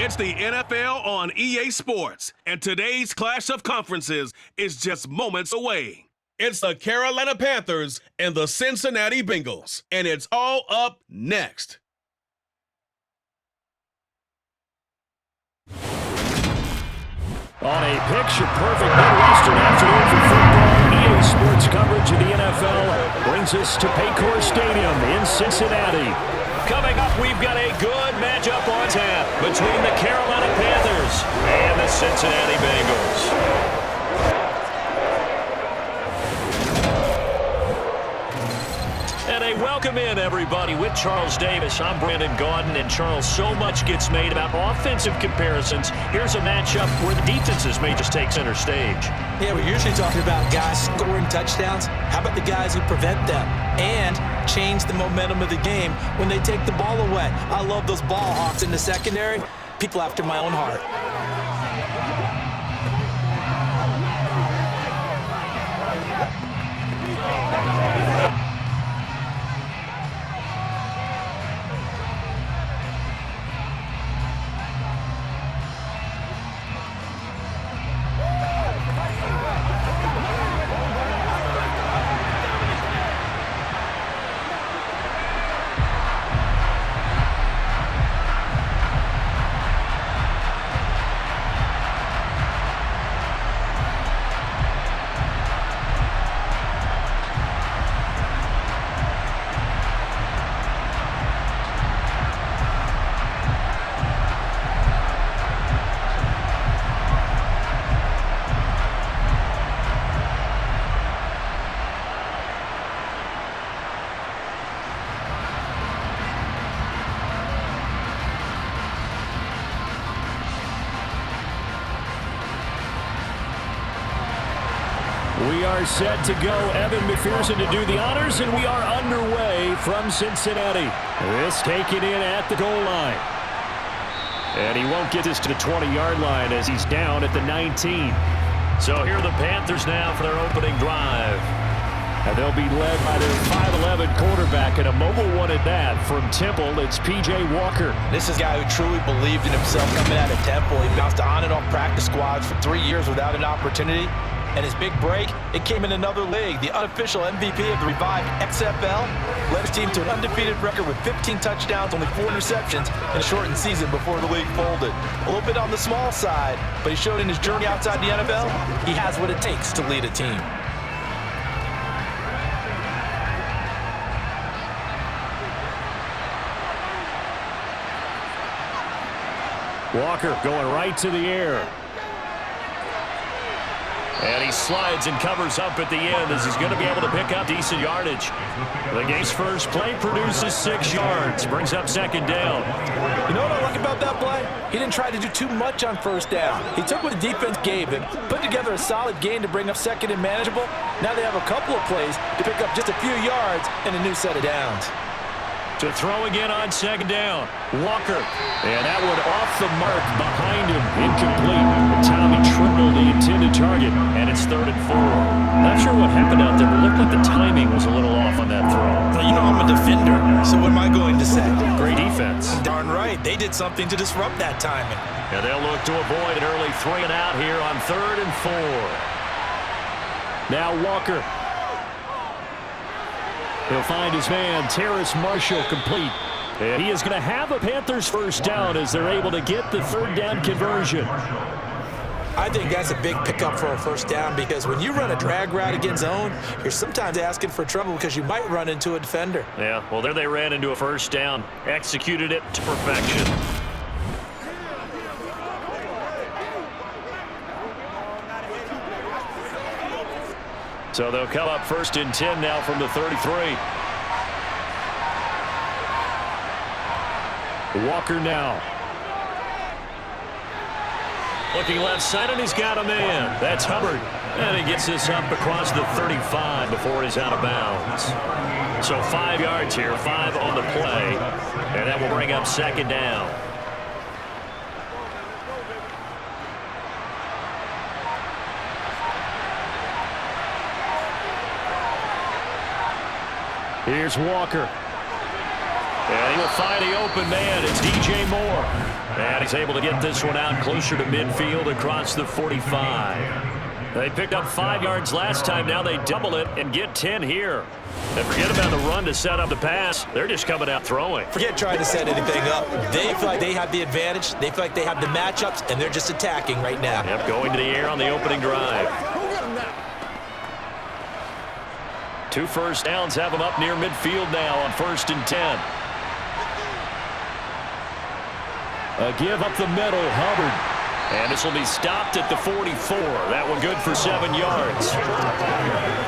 It's the NFL on EA Sports, and today's clash of conferences is just moments away. It's the Carolina Panthers and the Cincinnati Bengals, and it's all up next. On a picture-perfect Midwestern afternoon for football, EA Sports coverage of the NFL brings us to Paycor Stadium in Cincinnati. Coming up, we've got a good matchup on tap between the Carolina Panthers and the Cincinnati Bengals. And a welcome in, everybody, with Charles Davis. I'm Brandon Gaudin, and Charles, so much gets made about offensive comparisons. Here's a matchup where the defenses may just take center stage. Yeah, we're usually talking about guys scoring touchdowns. How about the guys who prevent them and change the momentum of the game when they take the ball away? I love those ball hawks in the secondary. People after my own heart. We are set to go. Evan McPherson to do the honors, and we are underway from Cincinnati. This taken in at the goal line. And he won't get this to the 20-yard line as he's down at the 19. So here are the Panthers now for their opening drive. And they'll be led by their 5'11 quarterback, and a mobile one at that. From Temple, it's P.J. Walker. This is a guy who truly believed in himself coming out of Temple. He bounced on and off practice squads for 3 years without an opportunity. And his big break, it came in another league. The unofficial MVP of the revived XFL led his team to an undefeated record with 15 touchdowns, only 4 interceptions in a shortened season before the league folded. A little bit on the small side, but he showed in his journey outside the NFL, he has what it takes to lead a team. Walker going right to the air. And he slides and covers up at the end as he's going to be able to pick up decent yardage. The game's first play produces 6 yards, brings up second down. You know what I like about that play? He didn't try to do too much on first down. He took what the defense gave him, put together a solid game to bring up second and manageable. Now they have a couple of plays to pick up just a few yards and a new set of downs. To throw again on second down, Walker. And that one off the mark behind him, incomplete. Tommy Tremble, the intended target, and it's 3rd and 4. Not sure what happened out there, but it looked like the timing was a little off on that throw. Well, you know I'm a defender, so what am I going to say? Great defense. Darn right, they did something to disrupt that timing. And they'll look to avoid an early 3 and out here on 3rd and 4. Now Walker. He'll find his man, Terrace Marshall, complete. And he is going to have a Panthers first down as they're able to get the 3rd down conversion. I think that's a big pickup for a first down because when you run a drag route against zone, you're sometimes asking for trouble because you might run into a defender. Yeah, well, there they ran into a first down, executed it to perfection. So they'll come up 1st and 10 now from the 33. Walker now. Looking left side, and he's got a man. That's Hubbard. And he gets this up across the 35 before he's out of bounds. So 5 yards here, 5 on the play. And that will bring up second down. Here's Walker. And he will find the open man. It's DJ Moore. And he's able to get this one out closer to midfield across the 45. They picked up 5 yards last time. Now they double it and get 10 here. And forget about the run to set up the pass. They're just coming out throwing. Forget trying to set anything up. They feel like they have the advantage. They feel like they have the matchups, and they're just attacking right now. Yep, going to the air on the opening drive. 2 first downs have them up near midfield now on 1st and 10. A give up the middle, Hubbard. And this will be stopped at the 44. That one good for 7 yards.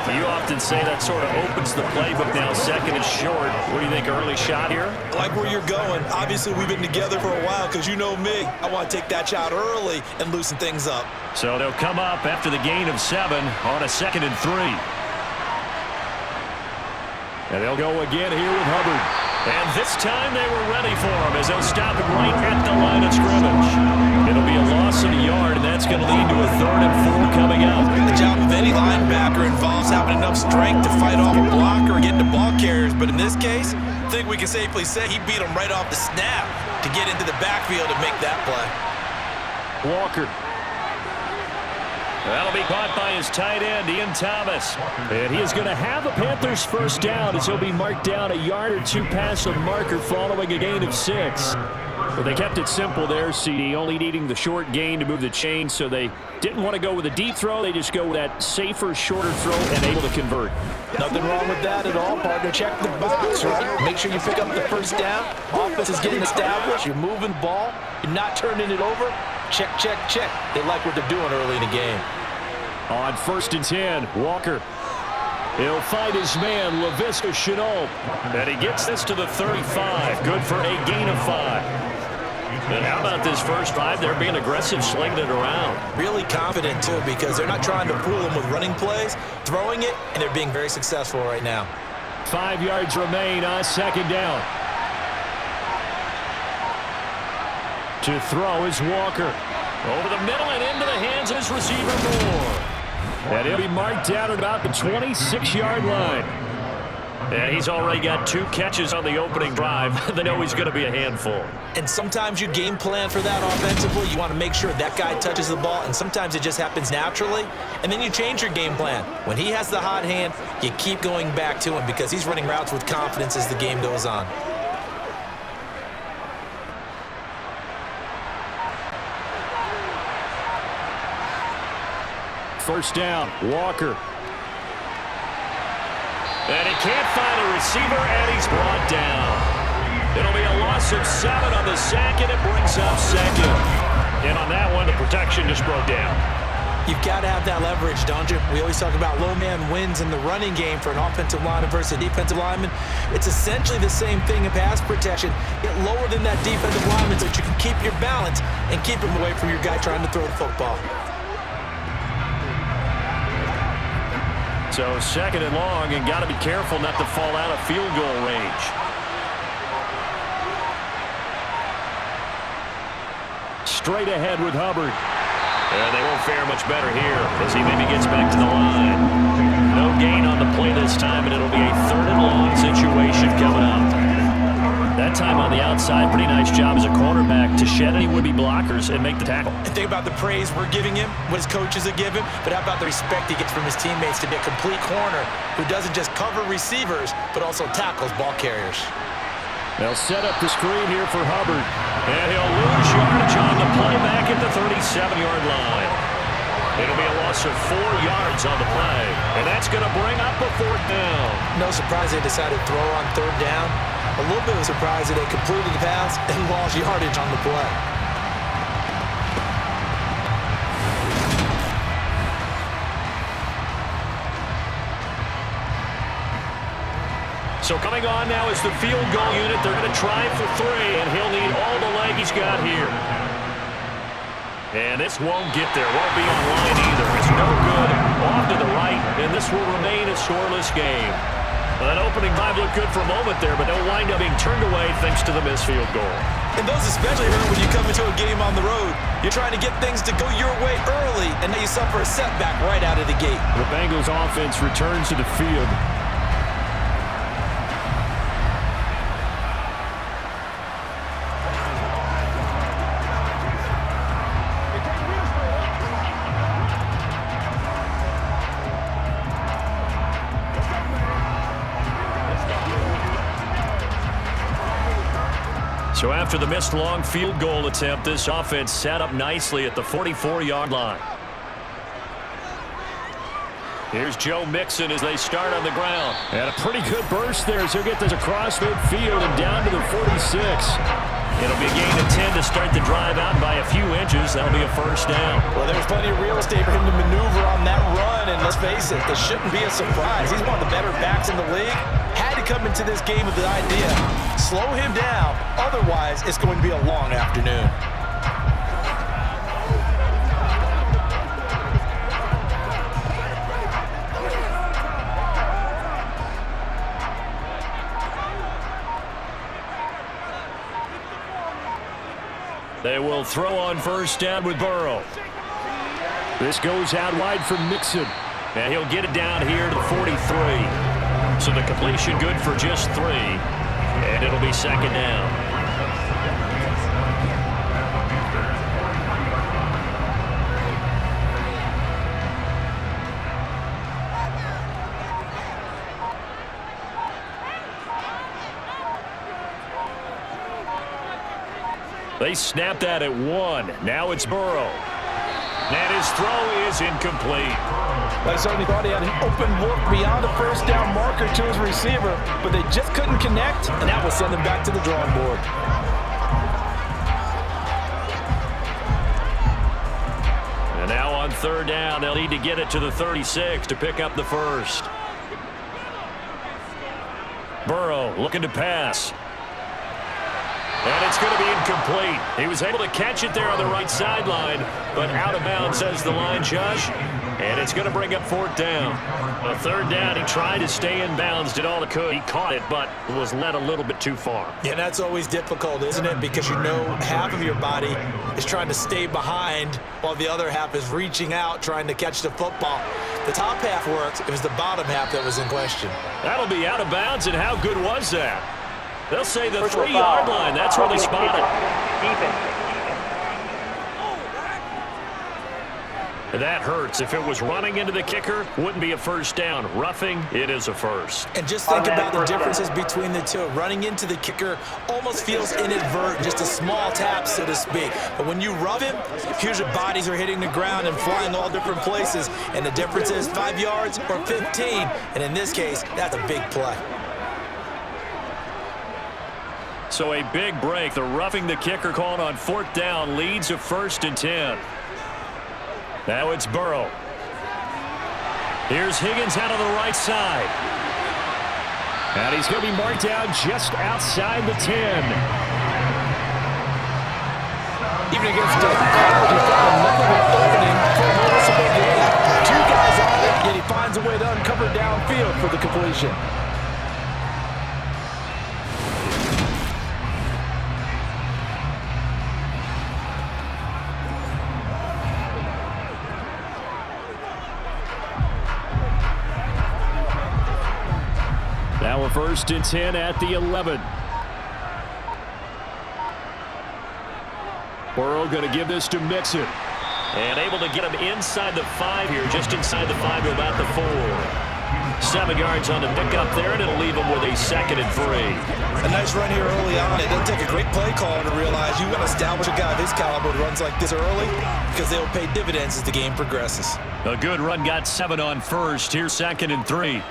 You often say that sort of opens the playbook now. 2nd and short. What do you think, early shot here? I like where you're going. Obviously, we've been together for a while because you know me. I want to take that shot early and loosen things up. So they'll come up after the gain of 7 on a 2nd and 3. And they'll go again here with Hubbard. And this time they were ready for him as they'll stop him right at the line of scrimmage. It'll be a loss of a yard, and that's going to lead to a 3rd and 4 coming up. The job of any linebacker involves having enough strength to fight off a blocker or get to ball carriers. But in this case, I think we can safely say he beat him right off the snap to get into the backfield and make that play. Walker. That'll be caught by his tight end, Ian Thomas. And he is going to have the Panthers first down as he'll be marked down a yard or 2 past the marker following a gain of 6. But they kept it simple there, CD, only needing the short gain to move the chain, so they didn't want to go with a deep throw. They just go with that safer, shorter throw and able to convert. Nothing wrong with that at all, partner. Check the box, right? Make sure you pick up the first down. Offense is getting established. You're moving the ball. You're not turning it over. Check, check, check. They like what they're doing early in the game. On 1st and 10, Walker. He'll find his man, LaVisca Chenault. And he gets this to the 35. Good for a gain of 5. And how about this first drive? They're being aggressive, slinging it around. Really confident, too, because they're not trying to fool them with running plays, throwing it, and they're being very successful right now. 5 yards remain on 2nd down. To throw is Walker. Over the middle and into the hands of his receiver, Moore. And he'll be marked down at about the 26-yard line. And he's already got 2 catches on the opening drive. They know he's going to be a handful. And sometimes you game plan for that offensively. You want to make sure that guy touches the ball, and sometimes it just happens naturally. And then you change your game plan. When he has the hot hand, you keep going back to him because he's running routes with confidence as the game goes on. First down, Walker. And he can't find a receiver, and he's brought down. It'll be a loss of 7 on the sack, and it brings up 2nd. And on that one, the protection just broke down. You've got to have that leverage, don't you? We always talk about low man wins in the running game for an offensive lineman versus a defensive lineman. It's essentially the same thing in pass protection. Get lower than that defensive lineman so that you can keep your balance and keep him away from your guy trying to throw the football. So 2nd and long, and got to be careful not to fall out of field goal range. Straight ahead with Hubbard. And they won't fare much better here as he maybe gets back to the line. No gain on the play this time, and it'll be a 3rd and long situation coming up. That time on the outside, pretty nice job as a cornerback to shed any would-be blockers and make the tackle. And think about the praise we're giving him, what his coaches are giving, but how about the respect he gets from his teammates to be a complete corner who doesn't just cover receivers, but also tackles ball carriers. They'll set up the screen here for Hubbard. And he'll lose yardage on the play back at the 37-yard line. It'll be a loss of 4 yards on the play, and that's going to bring up a 4th down. No surprise they decided to throw on 3rd down. A little bit of a surprise that they completed the pass and lost yardage on the play. So coming on now is the field goal unit. They're going to try for 3, and he'll need all the leg he's got here. And this won't get there. Won't be on line either. It's no good. Off to the right, and this will remain a scoreless game. That opening drive looked good for a moment there, but they'll wind up being turned away thanks to the missed field goal. And those especially hurt when you come into a game on the road. You're trying to get things to go your way early, and now you suffer a setback right out of the gate. The Bengals offense returns to the field. So after the missed long field goal attempt, this offense set up nicely at the 44-yard line. Here's Joe Mixon as they start on the ground. And a pretty good burst there as he'll get this across midfield and down to the 46. It'll be a gain of 10 to start the drive out by a few inches. That'll be a first down. Well, there's plenty of real estate for him to maneuver on that run, and let's face it, this shouldn't be a surprise. He's one of the better backs in the league. Had to come into this game with the idea, slow him down, otherwise it's going to be a long afternoon. They will throw on first down with Burrow. This goes out wide for Mixon. And he'll get it down here to the 43. So the completion good for just 3. And it'll be second down. They snap that at 1. Now it's Burrow. And his throw is incomplete. I certainly thought he had an open look beyond the first down marker to his receiver, but they just couldn't connect, and that will send him back to the drawing board. And now on third down, they'll need to get it to the 36 to pick up the first. Burrow looking to pass. And it's going to be incomplete. He was able to catch it there on the right sideline, but out of bounds, says the line judge. And it's going to bring up fourth down. A third down, he tried to stay in bounds, did all he could. He caught it, but was led a little bit too far. Yeah, that's always difficult, isn't it? Because you know half of your body is trying to stay behind while the other half is reaching out, trying to catch the football. The top half worked. It was the bottom half that was in question. That'll be out of bounds, and how good was that? They'll say the 3-yard line. That's where they spot it. That hurts. If it was running into the kicker, wouldn't be a first down. Roughing, it is a first. And just think about the differences between the two. Running into the kicker almost feels inadvertent, just a small tap, so to speak. But when you rough him, here's your bodies are hitting the ground and flying all different places. And the difference is 5 yards or 15. And in this case, that's a big play. So a big break. The roughing the kicker called on fourth down leads to 1st and 10. Now it's Burrow. Here's Higgins out on the right side. And he's going to be marked down just outside the 10. Even against the Cardinals, he's got another opening for a noticeable gain. 2 guys on it, yet he finds a way to uncover downfield for the completion. Now a 1st and 10 at the 11. Burrow going to give this to Mixon. And able to get him inside the 5 here, just inside the 5 to about the 4. 7 yards on the pickup there, and it'll leave him with a 2nd and 3. A nice run here early on. It doesn't take a great play caller to realize you want to establish a guy of his caliber who runs like this early because they will pay dividends as the game progresses. A good run, got 7 on first. Here's 2nd and 3.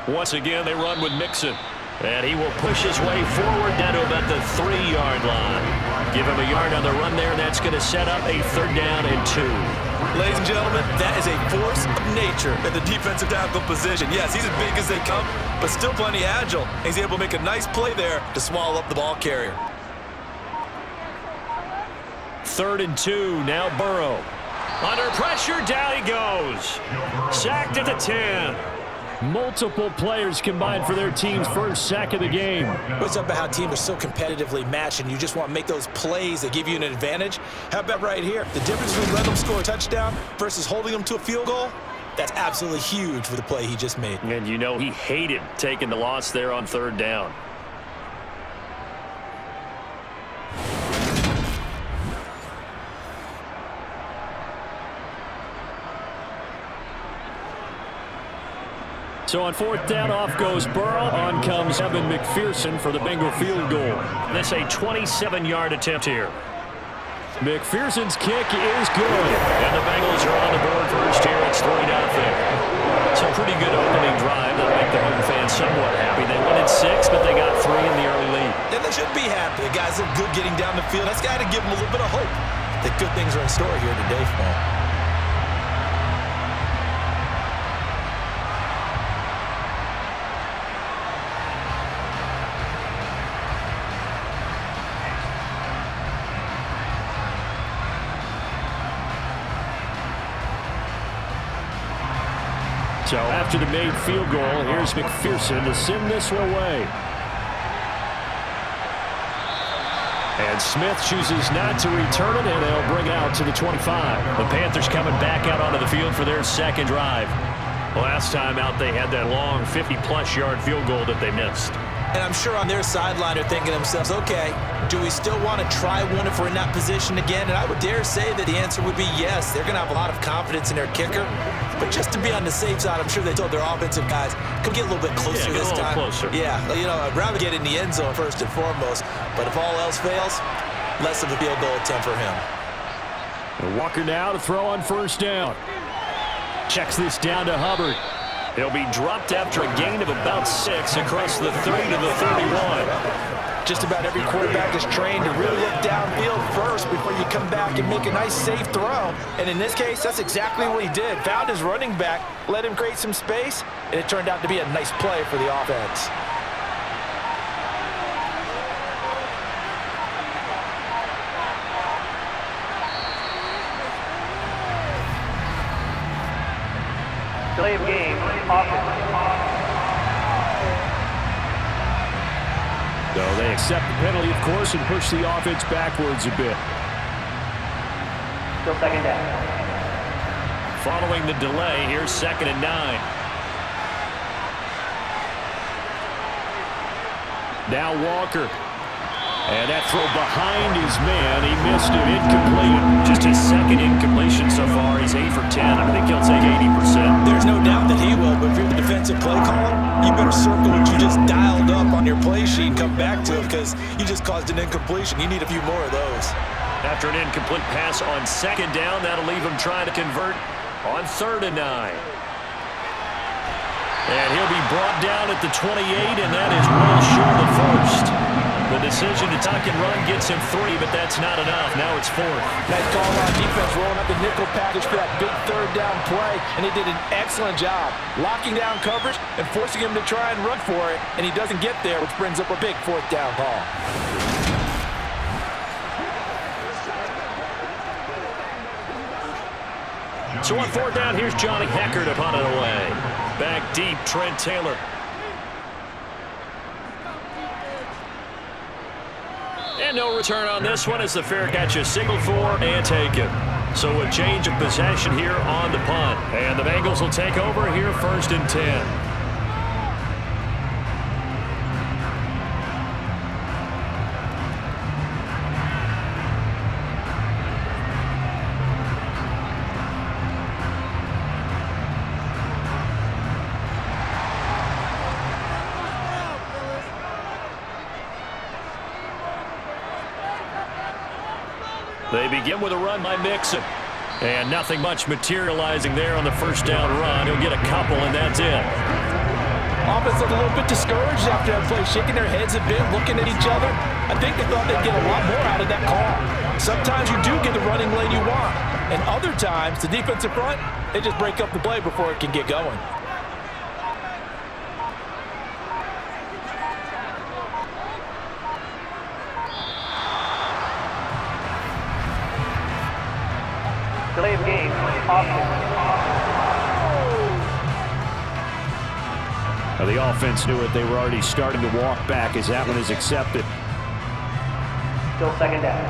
Once again, they run with Mixon. And he will push his way forward down to about the 3-yard line. Give him a yard on the run there. That's going to set up a 3rd down and 2. Ladies and gentlemen, that is a force of nature at the defensive tackle position. Yes, he's as big as they come, but still plenty agile. He's able to make a nice play there to swallow up the ball carrier. 3rd and 2, now Burrow. Under pressure, down he goes. Sacked at the 10. Multiple players combined for their team's first sack of the game. What's up about how teams are so competitively matched and you just want to make those plays that give you an advantage? How about right here? The difference between letting them score a touchdown versus holding them to a field goal? That's absolutely huge for the play he just made. And you know he hated taking the loss there on 3rd down. So on fourth down, off goes Burrow. On comes Evan McPherson for the Bengal field goal. This a 27-yard attempt here. McPherson's kick is good. And the Bengals are on the board first here. It's 3-0. So pretty good opening drive. That'll make the home fans somewhat happy. They won at 6, but they got 3 in the early lead. And they should be happy. The guys look good getting down the field. That's got to give them a little bit of hope that good things are in store here today for them. So after the made field goal, here's McPherson to send this one away. And Smith chooses not to return it, and they'll bring it out to the 25. The Panthers coming back out onto the field for their second drive. Last time out, they had that long 50-plus yard field goal that they missed. And I'm sure on their sideline they're thinking to themselves, okay, do we still want to try one if we're in that position again? And I would dare say that the answer would be yes. They're going to have a lot of confidence in their kicker. But just to be on the safe side, I'm sure they told their offensive guys, come get a little bit closer this time. Closer. Yeah, you know, I'd rather get in the end zone first and foremost. But if all else fails, less of a field goal attempt for him. And Walker now to throw on first down. Checks this down to Hubbard. He'll be dropped after a gain of about 6 across the 30 to the 31. Just about every quarterback is trained to really look downfield first before you come back and make a nice, safe throw. And in this case, that's exactly what he did. Found his running back, let him create some space, and it turned out to be a nice play for the offense. Delay of game, So they accept the penalty, of course, and push the offense backwards a bit. Still second down. Following the delay, here's 2nd and 9. Now Walker. And that throw behind his man. He missed it. Incomplete. Just his second incompletion so far. He's 8 for 10. I think he'll take 80%. There's no doubt that he will, but if you're the defensive play caller, you better circle what you just dialed up on your play sheet and come back to it because you just caused an incompletion. You need a few more of those. After an incomplete pass on 2nd down, that'll leave him trying to convert on 3rd and 9. And he'll be brought down at the 28, and that is well short of first. The decision to tuck and run gets him 3, but that's not enough. Now it's 4th. Nice call on defense, rolling up the nickel package for that big 3rd down play, and they did an excellent job locking down coverage and forcing him to try and run for it, and he doesn't get there, which brings up a big 4th down call. So on 4th down, here's Johnny Hecker to punt it away. Back deep, Trent Taylor. And no return on this one as the fair catch is signaled for and taken. So a change of possession here on the punt. And the Bengals will take over here 1st and 10. They begin with a run by Mixon. And nothing much materializing there on the 1st down run. He'll get a couple, and that's it. Offense looked a little bit discouraged after that play, shaking their heads a bit, looking at each other. I think they thought they'd get a lot more out of that call. Sometimes you do get the running lane you want. And other times, the defensive front, they just break up the play before it can get going. Delay of game, Now the offense knew it. They were already starting to walk back as that one is accepted. Still 2nd down.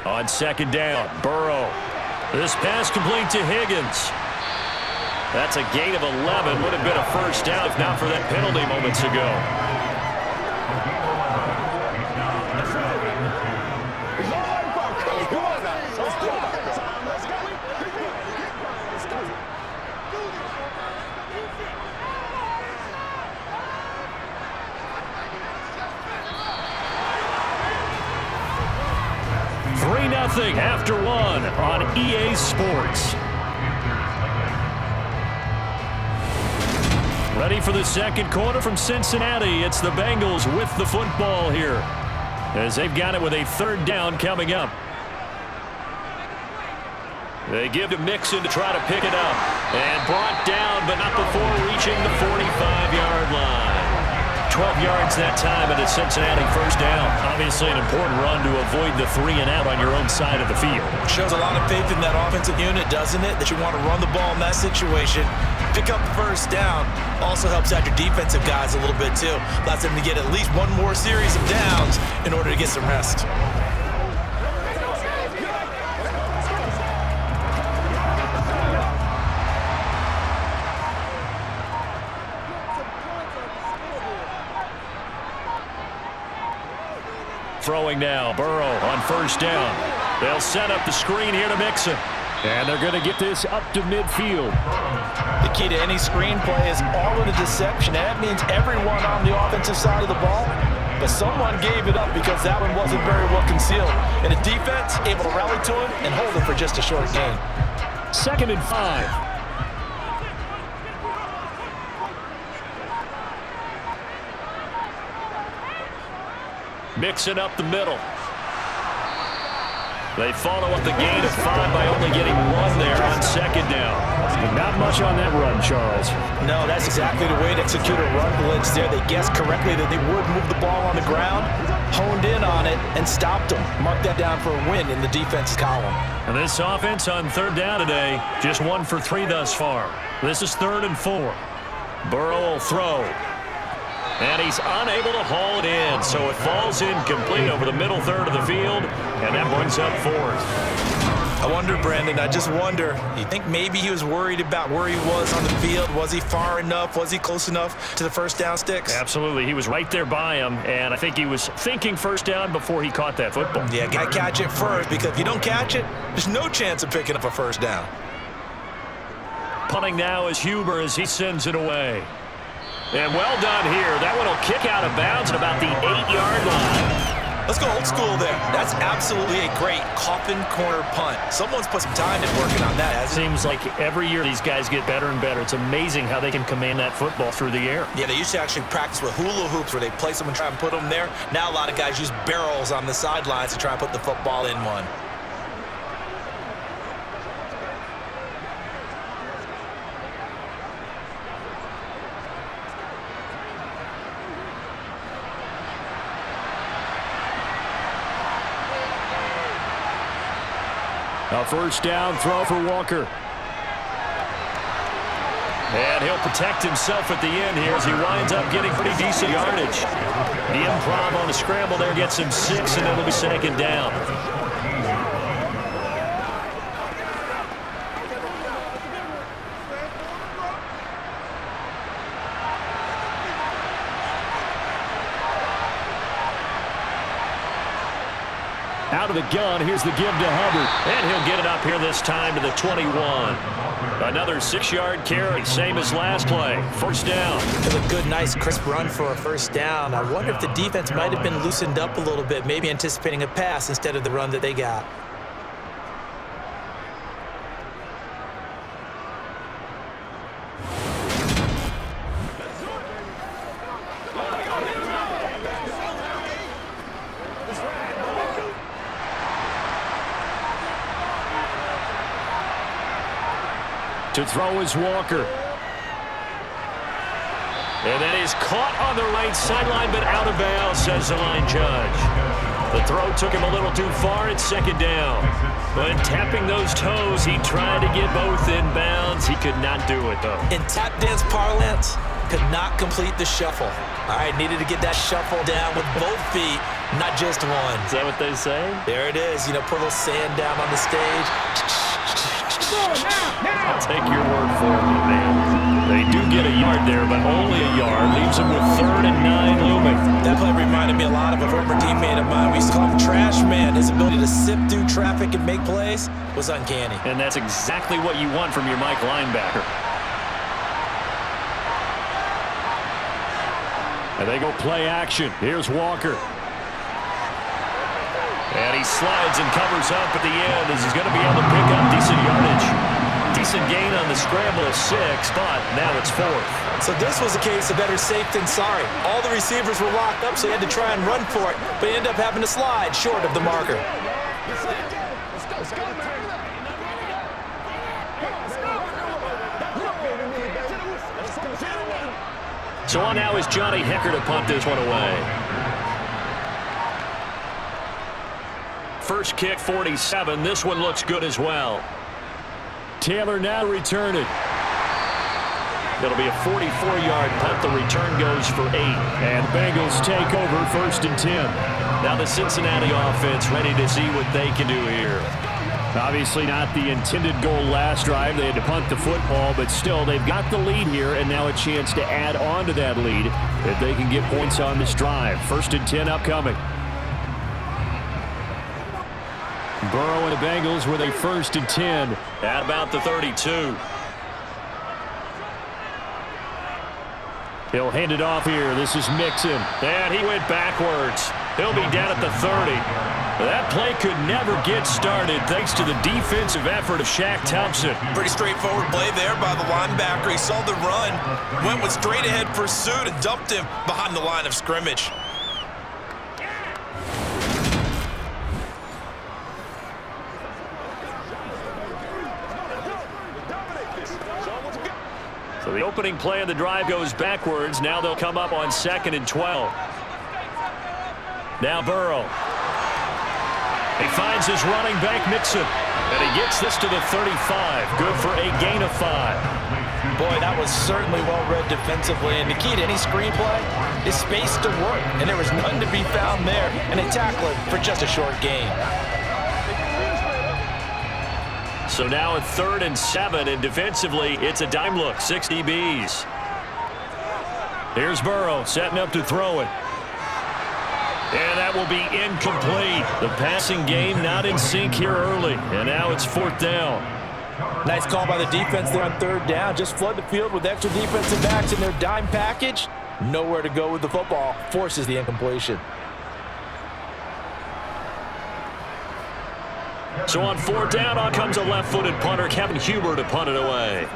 On 2nd down, Burrow. This pass complete to Higgins. That's a gain of 11. Would have been a 1st down if not for that penalty moments ago. 3-0 after one on EA Sports. Ready for the second quarter from Cincinnati. It's the Bengals with the football here, as they've got it with a third down coming up. They give to Mixon to try to pick it up. And brought down, but not before reaching the 45-yard line. 12 yards that time at a Cincinnati first down. Obviously an important run to avoid the 3-and-out on your own side of the field. Shows a lot of faith in that offensive unit, doesn't it? That you want to run the ball in that situation. Pick up the first down. Also helps out your defensive guys a little bit too. Allows them to get at least one more series of downs in order to get some rest. Throwing now, Burrow on first down. They'll set up the screen here to Mixon. And they're going to get this up to midfield. The key to any screen play is all of the deception. That means everyone on the offensive side of the ball. But someone gave it up because that one wasn't very well concealed. And the defense able to rally to him and hold it for just a short gain. 2nd and 5. Mixing up the middle. They follow up the gain of 5 by only getting 1 there on second down. Not much on that run, Charles. No, that's exactly the way to execute a run blitz there. They guessed correctly that they would move the ball on the ground, honed in on it, and stopped them. Mark that down for a win in the defense's column. And this offense on third down today, just 1 for 3 thus far. This is 3rd and 4. Burrow will throw. And he's unable to haul it in, so it falls incomplete over the middle third of the field, and that brings up 4th. I wonder, Brandon, I just wonder, you think maybe he was worried about where he was on the field? Was he far enough? Was he close enough to the first down sticks? Absolutely. He was right there by him, and I think he was thinking first down before he caught that football. Yeah, got to catch it first, because if you don't catch it, there's no chance of picking up a first down. Punting now is Huber as he sends it away. And well done here. That one will kick out of bounds at about the 8-yard line. Let's go old school there. That's absolutely a great coffin corner punt. Someone's put some time in working on that, hasn't it? Seems like every year these guys get better and better. It's amazing how they can command that football through the air. Yeah, they used to actually practice with hula hoops where they place them and try and put them there. Now a lot of guys use barrels on the sidelines to try and put the football in one. A first down throw for Walker. And he'll protect himself at the end here as he winds up getting pretty decent yardage. The improv on the scramble there gets him 6, and it'll be second down. Out of the gun, here's the give to Hubbard. And he'll get it up here this time to the 21. Another 6-yard carry, same as last play. First down. It was a good, nice, crisp run for a first down. I wonder if the defense might have been loosened up a little bit, maybe anticipating a pass instead of the run that they got. To throw is Walker. And that is caught on the right sideline, but out of bounds, says the line judge. The throw took him a little too far. It's second down. When tapping those toes, he tried to get both in bounds. He could not do it, though. In tap dance parlance, could not complete the shuffle. All right, needed to get that shuffle down with both feet, not just one. Is that what they say? There it is. You know, put a little sand down on the stage. I'll take your word for it, man. They do get a yard there, but only a yard. Leaves them with 3rd and 9 looming. That play reminded me a lot of a former teammate of mine. We used to call him Trash Man. His ability to sift through traffic and make plays was uncanny. And that's exactly what you want from your Mike linebacker. And they go play action. Here's Walker. And he slides and covers up at the end as he's going to be able to pick up decent yardage. Decent gain on the scramble of 6, but now it's 4th. So this was a case of better safe than sorry. All the receivers were locked up, so he had to try and run for it, but he ended up having to slide short of the marker. So on now is Johnny Hecker to punt this one away. First kick, 47. This one looks good as well. Taylor now return it. It'll be a 44-yard punt. The return goes for 8. And Bengals take over 1st and 10. Now the Cincinnati offense ready to see what they can do here. Obviously not the intended goal last drive. They had to punt the football, but still they've got the lead here, and now a chance to add on to that lead if they can get points on this drive. 1st and 10 upcoming. Burrow and the Bengals with a 1st and 10 at about the 32. He'll hand it off here. This is Mixon. And he went backwards. He'll be down at the 30. That play could never get started thanks to the defensive effort of Shaq Thompson. Pretty straightforward play there by the linebacker. He saw the run, went with straight ahead pursuit, and dumped him behind the line of scrimmage. So the opening play of the drive goes backwards. Now they'll come up on 2nd and 12. Now Burrow. He finds his running back, Mixon. And he gets this to the 35. Good for a gain of 5. Boy, that was certainly well-read defensively. And the key to any screenplay is space to work. And there was none to be found there. And they tackle it for just a short gain. So now at 3rd and 7, and defensively, it's a dime look, 6 DBs. Here's Burrow setting up to throw it. And that will be incomplete. The passing game not in sync here early, and now it's 4th down. Nice call by the defense there on 3rd down. Just flood the field with extra defensive backs in their dime package. Nowhere to go with the football. Forces the incompletion. So on 4th down, on comes a left-footed punter, Kevin Huber, to punt it away.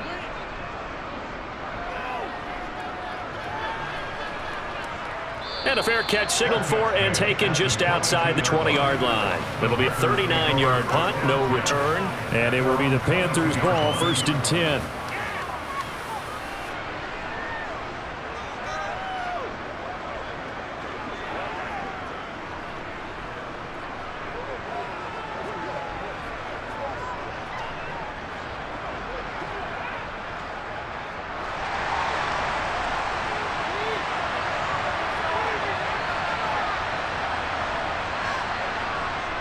And a fair catch signaled for and taken just outside the 20-yard line. It'll be a 39-yard punt, no return. And it will be the Panthers' ball, 1st and 10.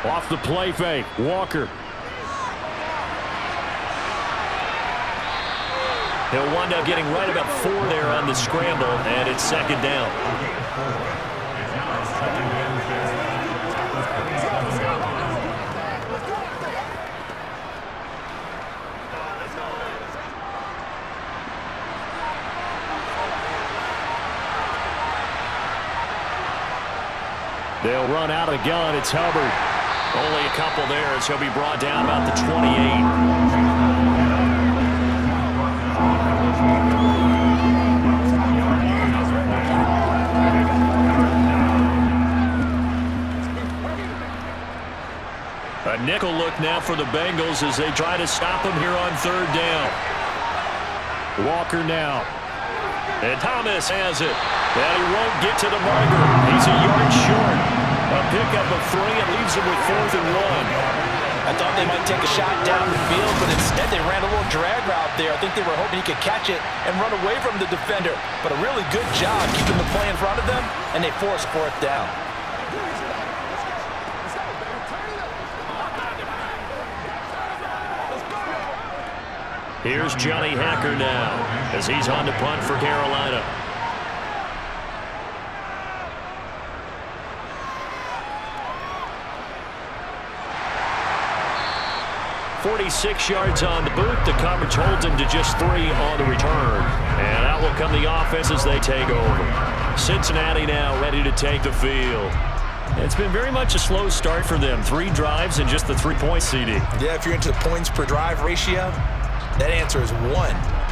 Off the play fake, Walker. He'll wind up getting right about 4 there on the scramble, and it's 2nd down. They'll run out of the gun. It's Hubbard. Only a couple there as he'll be brought down about the 28. A nickel look now for the Bengals as they try to stop him here on 3rd down. Walker now. And Thomas has it. And he won't get to the marker. He's a yard short. A pickup of 3 and leaves him with 4th and 1. I thought they might take a shot down the field, but instead they ran a little drag route there. I think they were hoping he could catch it and run away from the defender. But a really good job keeping the play in front of them, and they forced 4th down. Here's Johnny Hecker now as he's on to punt for Carolina. 46 yards on the boot. The coverage holds him to just 3 on the return. And out will come the offense as they take over. Cincinnati now ready to take the field. It's been very much a slow start for them. 3 drives and just the 3 points, CD. Yeah, if you're into the points per drive ratio, that answer is 1.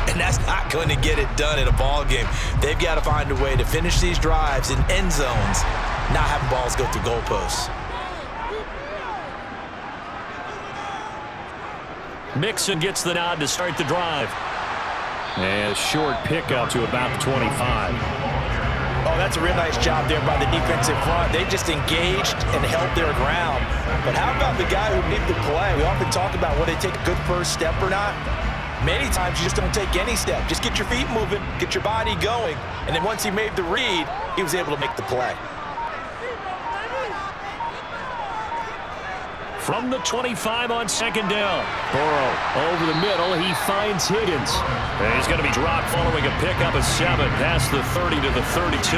And that's not going to get it done in a ball game. They've got to find a way to finish these drives in end zones, not having balls go through goalposts. Mixon gets the nod to start the drive. And a short pickup to about the 25. Oh, that's a real nice job there by the defensive front. They just engaged and held their ground. But how about the guy who made the play? We often talk about whether they take a good first step or not. Many times you just don't take any step. Just get your feet moving, get your body going. And then once he made the read, he was able to make the play. From the 25 on second down. Burrow over the middle. He finds Higgins. And he's going to be dropped following a pickup of 7 past the 30 to the 32.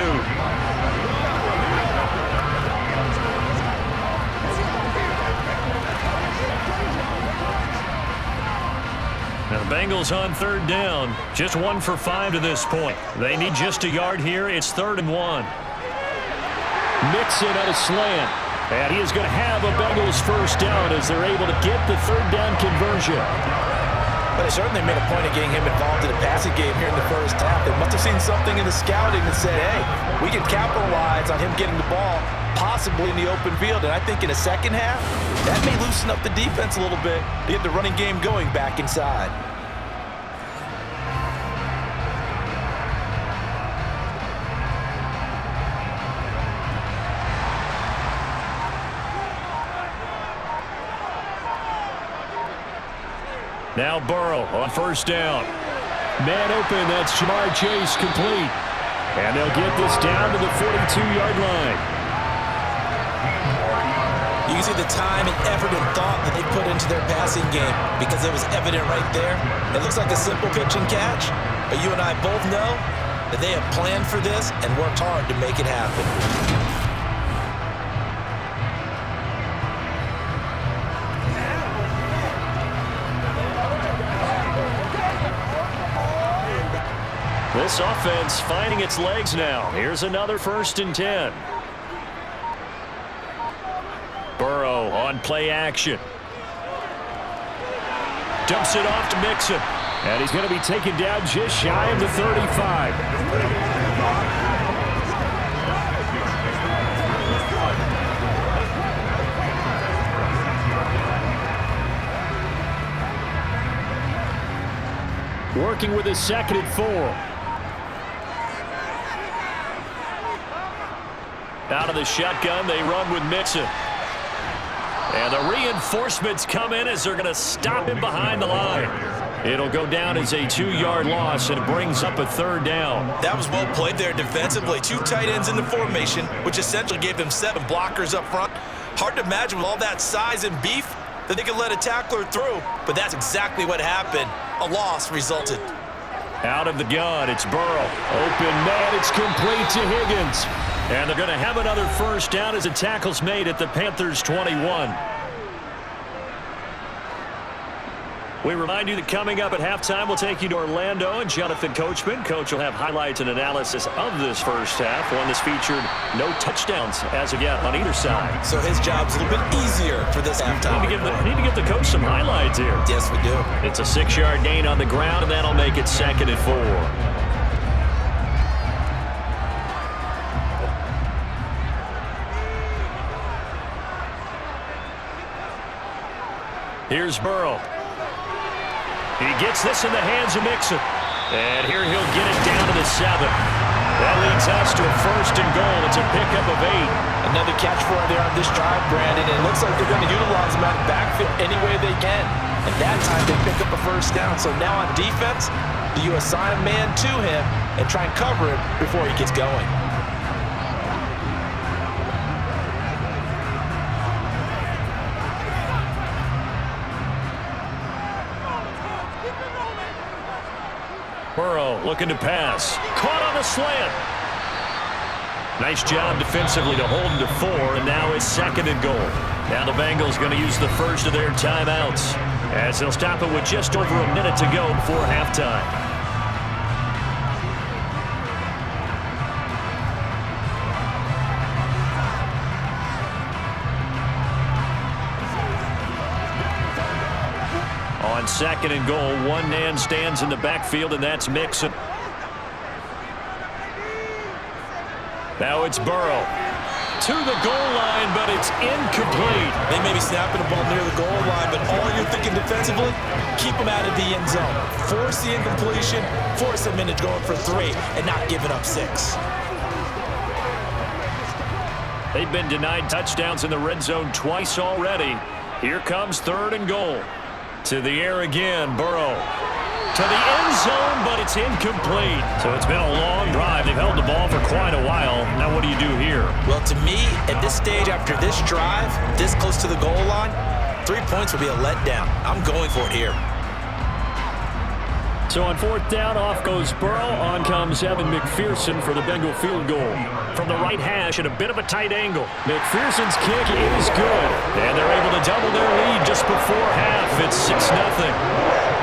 Now the Bengals on third down. Just 1 for 5 to this point. They need just a yard here. It's 3rd and 1. Mixon at a slant. And he is going to have a Bengals first down as they're able to get the 3rd down conversion. But they certainly made a point of getting him involved in the passing game here in the first half. They must have seen something in the scouting that said, hey, we can capitalize on him getting the ball, possibly in the open field. And I think in the second half, that may loosen up the defense a little bit to get the running game going back inside. Now Burrow on first down. Man open, that's Jamar Chase complete. And they'll get this down to the 42-yard line. You can see the time and effort and thought that they put into their passing game because it was evident right there. It looks like a simple pitch and catch, but you and I both know that they have planned for this and worked hard to make it happen. This offense finding its legs now. Here's another 1st and 10. Burrow on play action. Dumps it off to Mixon. And he's going to be taken down just shy of the 35. Working with his 2nd and 4. Out of the shotgun, they run with Mixon. And the reinforcements come in as they're going to stop him behind the line. It'll go down as a 2-yard loss, and it brings up a 3rd down. That was well played there defensively. 2 tight ends in the formation, which essentially gave them 7 blockers up front. Hard to imagine with all that size and beef that they could let a tackler through, but that's exactly what happened. A loss resulted. Out of the gun, it's Burrow. Open man, it's complete to Higgins. And they're going to have another first down as a tackle's made at the Panthers' 21. We remind you that coming up at halftime, we'll take you to Orlando and Jonathan Coachman. Coach will have highlights and analysis of this first half, one that's featured no touchdowns as of yet on either side. So his job's a little bit easier for this halftime. Need to get the coach some highlights here. Yes, we do. It's a 6-yard gain on the ground, and that'll make it 2nd and 4. Here's Burrow. He gets this in the hands of Mixon. And here he'll get it down to the 7. That leads us to a 1st and goal. It's a pickup of 8. Another catch for him there on this drive, Brandon. And it looks like they're going to utilize him out of backfield any way they can. And that time they pick up a first down. So now on defense, do you assign a man to him and try and cover him before he gets going? Burrow looking to pass. Caught on the slant. Nice job defensively to hold him to 4, and now it's 2nd and goal. Now the Bengals going to use the first of their timeouts as they'll stop it with just over a minute to go before halftime. On 2nd and goal, one man stands in the backfield, and that's Mixon. Now it's Burrow. To the goal line, but it's incomplete. They may be snapping the ball near the goal line, but all you're thinking defensively, keep them out of the end zone. Force the incompletion, force them into going for 3, and not giving up 6. They've been denied touchdowns in the red zone twice already. Here comes 3rd and goal. To the air again, Burrow. To the end zone, but it's incomplete. So it's been a long drive. They've held the ball for quite a while. Now what do you do here? Well, to me, at this stage, after this drive, this close to the goal line, 3 points will be a letdown. I'm going for it here. So on 4th down, off goes Burrow. On comes Evan McPherson for the Bengal field goal. From the right hash at a bit of a tight angle. McPherson's kick is good. And they're able to double their lead just before half. It's 6-0.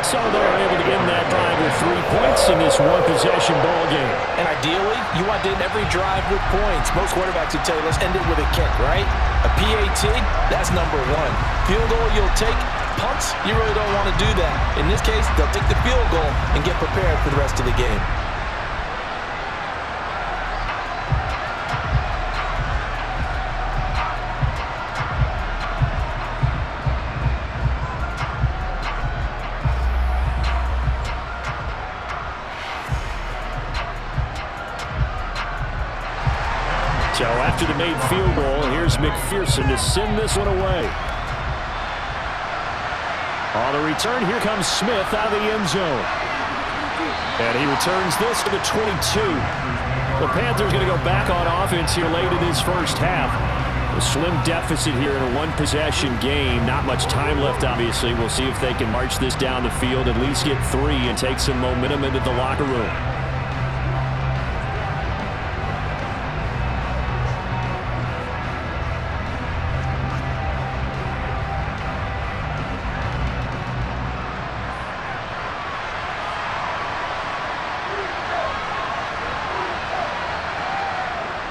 So they're able to end that drive with 3 points in this one-possession ball game. And ideally, you want to end every drive with points. Most quarterbacks would tell you, let's end it with a kick, right? A PAT, that's number 1. Field goal you'll take. Punts, you really don't want to do that. In this case, they'll take the field goal and get prepared for the rest of the game. So after the made field goal, here's McPherson to send this one away. On the return, here comes Smith out of the end zone. And he returns this to the 22. The Panthers going to go back on offense here late in this first half. A slim deficit here in a one-possession game. Not much time left, obviously. We'll see if they can march this down the field, at least get 3 and take some momentum into the locker room.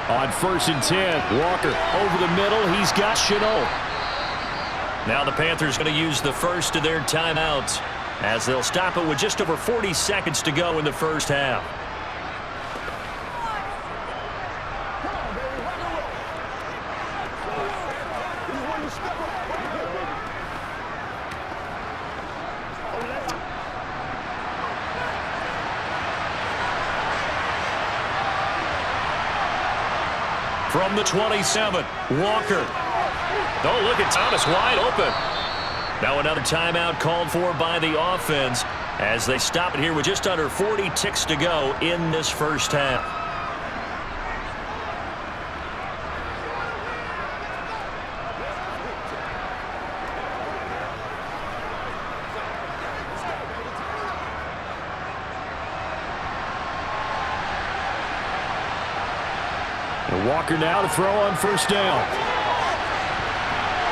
On 1st and 10, Walker over the middle. He's got Chenault. Now the Panthers going to use the first of their timeouts as they'll stop it with just over 40 seconds to go in the first half. From the 27, Walker. Oh, look at Thomas wide open. Now another timeout called for by the offense as they stop it here with just under 40 ticks to go in this first half. Walker now to throw on 1st down.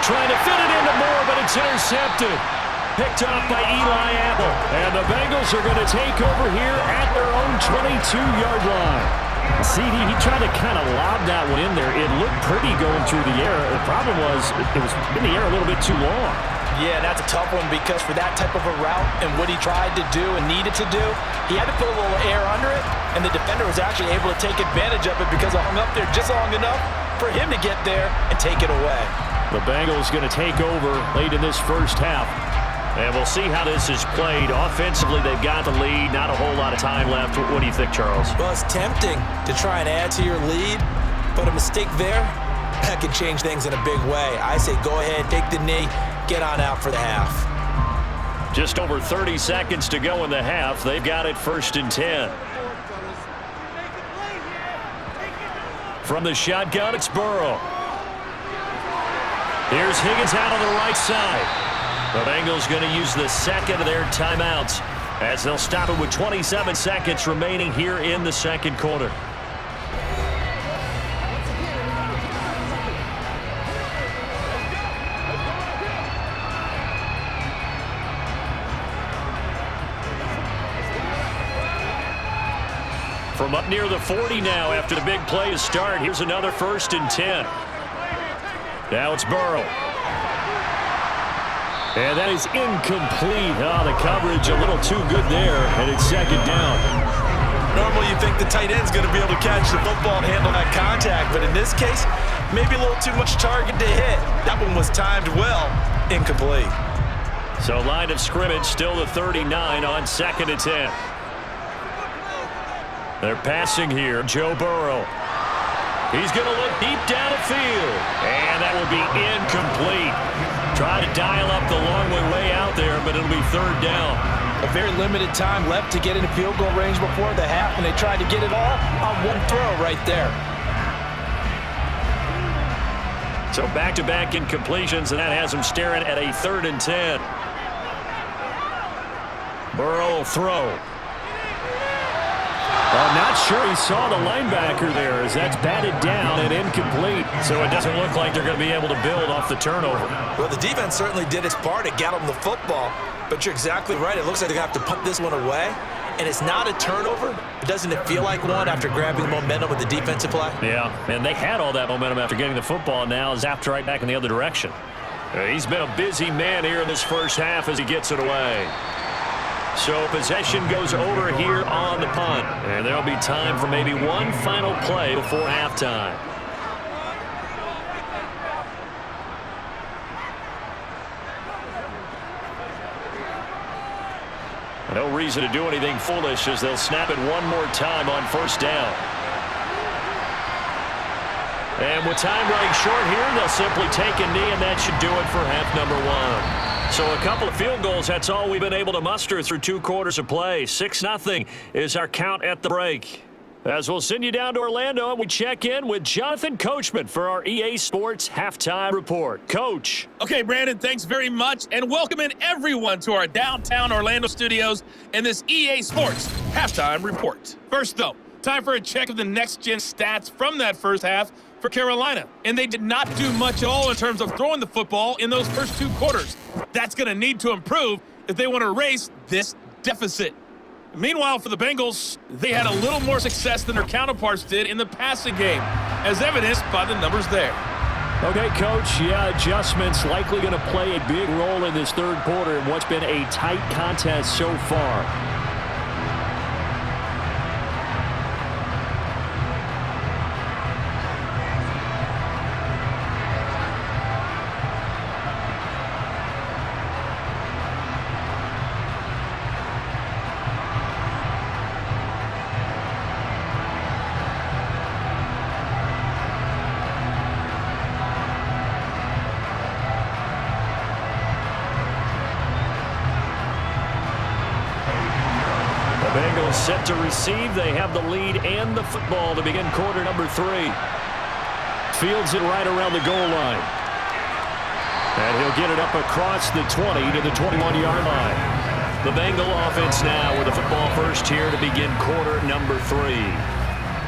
Trying to fit it into Moore, but it's intercepted. Picked off by Eli Apple. And the Bengals are going to take over here at their own 22-yard line. CD, he tried to kind of lob that one in there. It looked pretty going through the air. The problem was it was in the air a little bit too long. Yeah, that's a tough one because for that type of a route and what he tried to do and needed to do, he had to put a little air under it, and the defender was actually able to take advantage of it because it hung up there just long enough for him to get there and take it away. The Bengals going to take over late in this first half. And we'll see how this is played. Offensively, they've got the lead. Not a whole lot of time left. What do you think, Charles? Well, it's tempting to try and add to your lead, but a mistake there, that could change things in a big way. I say go ahead, take the knee, get on out for the half. Just over 30 seconds to go in the half. They've got it 1st and 10. From the shotgun, it's Burrow. Here's Higgins out on the right side. The Bengals going to use the second of their timeouts as they'll stop it with 27 seconds remaining here in the second quarter. From up near the 40 now after the big play to start. Here's another 1st and 10. Now it's Burrow. And that is incomplete. Oh, the coverage a little too good there, and it's second down. Normally you think the tight end's going to be able to catch the football and handle that contact, but in this case, maybe a little too much target to hit. That one was timed well, incomplete. So line of scrimmage still the 39 on 2nd and 10. They're passing here, Joe Burrow. He's going to look deep down the field, and that will be incomplete. Try to dial up the long way out there, but it'll be 3rd down. A very limited time left to get into field goal range before the half, and they tried to get it all on one throw right there. So back-to-back incompletions, and that has them staring at a 3rd and 10. Burrow will throw. I'm not sure he saw the linebacker there as that's batted down and incomplete. So it doesn't look like they're going to be able to build off the turnover. Well, the defense certainly did its part. It got them the football. But you're exactly right. It looks like they're going to have to punt this one away. And it's not a turnover. Doesn't it feel like one after grabbing momentum with the defensive play? Yeah, and they had all that momentum after getting the football. Now is zapped right back in the other direction. He's been a busy man here in this first half as he gets it away. So possession goes over here on the punt. And there'll be time for maybe one final play before halftime. No reason to do anything foolish as they'll snap it one more time on 1st down. And with time running short here, they'll simply take a knee, and that should do it for half number 1. So a couple of field goals, that's all we've been able to muster through 2 quarters of play. 6-0 is our count at the break. As we'll send you down to Orlando, and we check in with Jonathan Coachman for our EA Sports Halftime Report. Coach. Okay, Brandon, thanks very much, and welcome in everyone to our downtown Orlando studios and this EA Sports Halftime Report. First, though, time for a check of the next-gen stats from that first half for Carolina. And they did not do much at all in terms of throwing the football in those first 2 quarters. That's going to need to improve if they want to erase this deficit. Meanwhile, for the Bengals, they had a little more success than their counterparts did in the passing game, as evidenced by the numbers there. Okay, Coach, yeah, adjustments likely going to play a big role in this 3rd quarter in what's been a tight contest so far. Bengals set to receive. They have the lead and the football to begin quarter number 3. Fields it right around the goal line. And he'll get it up across the 20 to the 21-yard line. The Bengal offense now with the football first here to begin quarter number 3.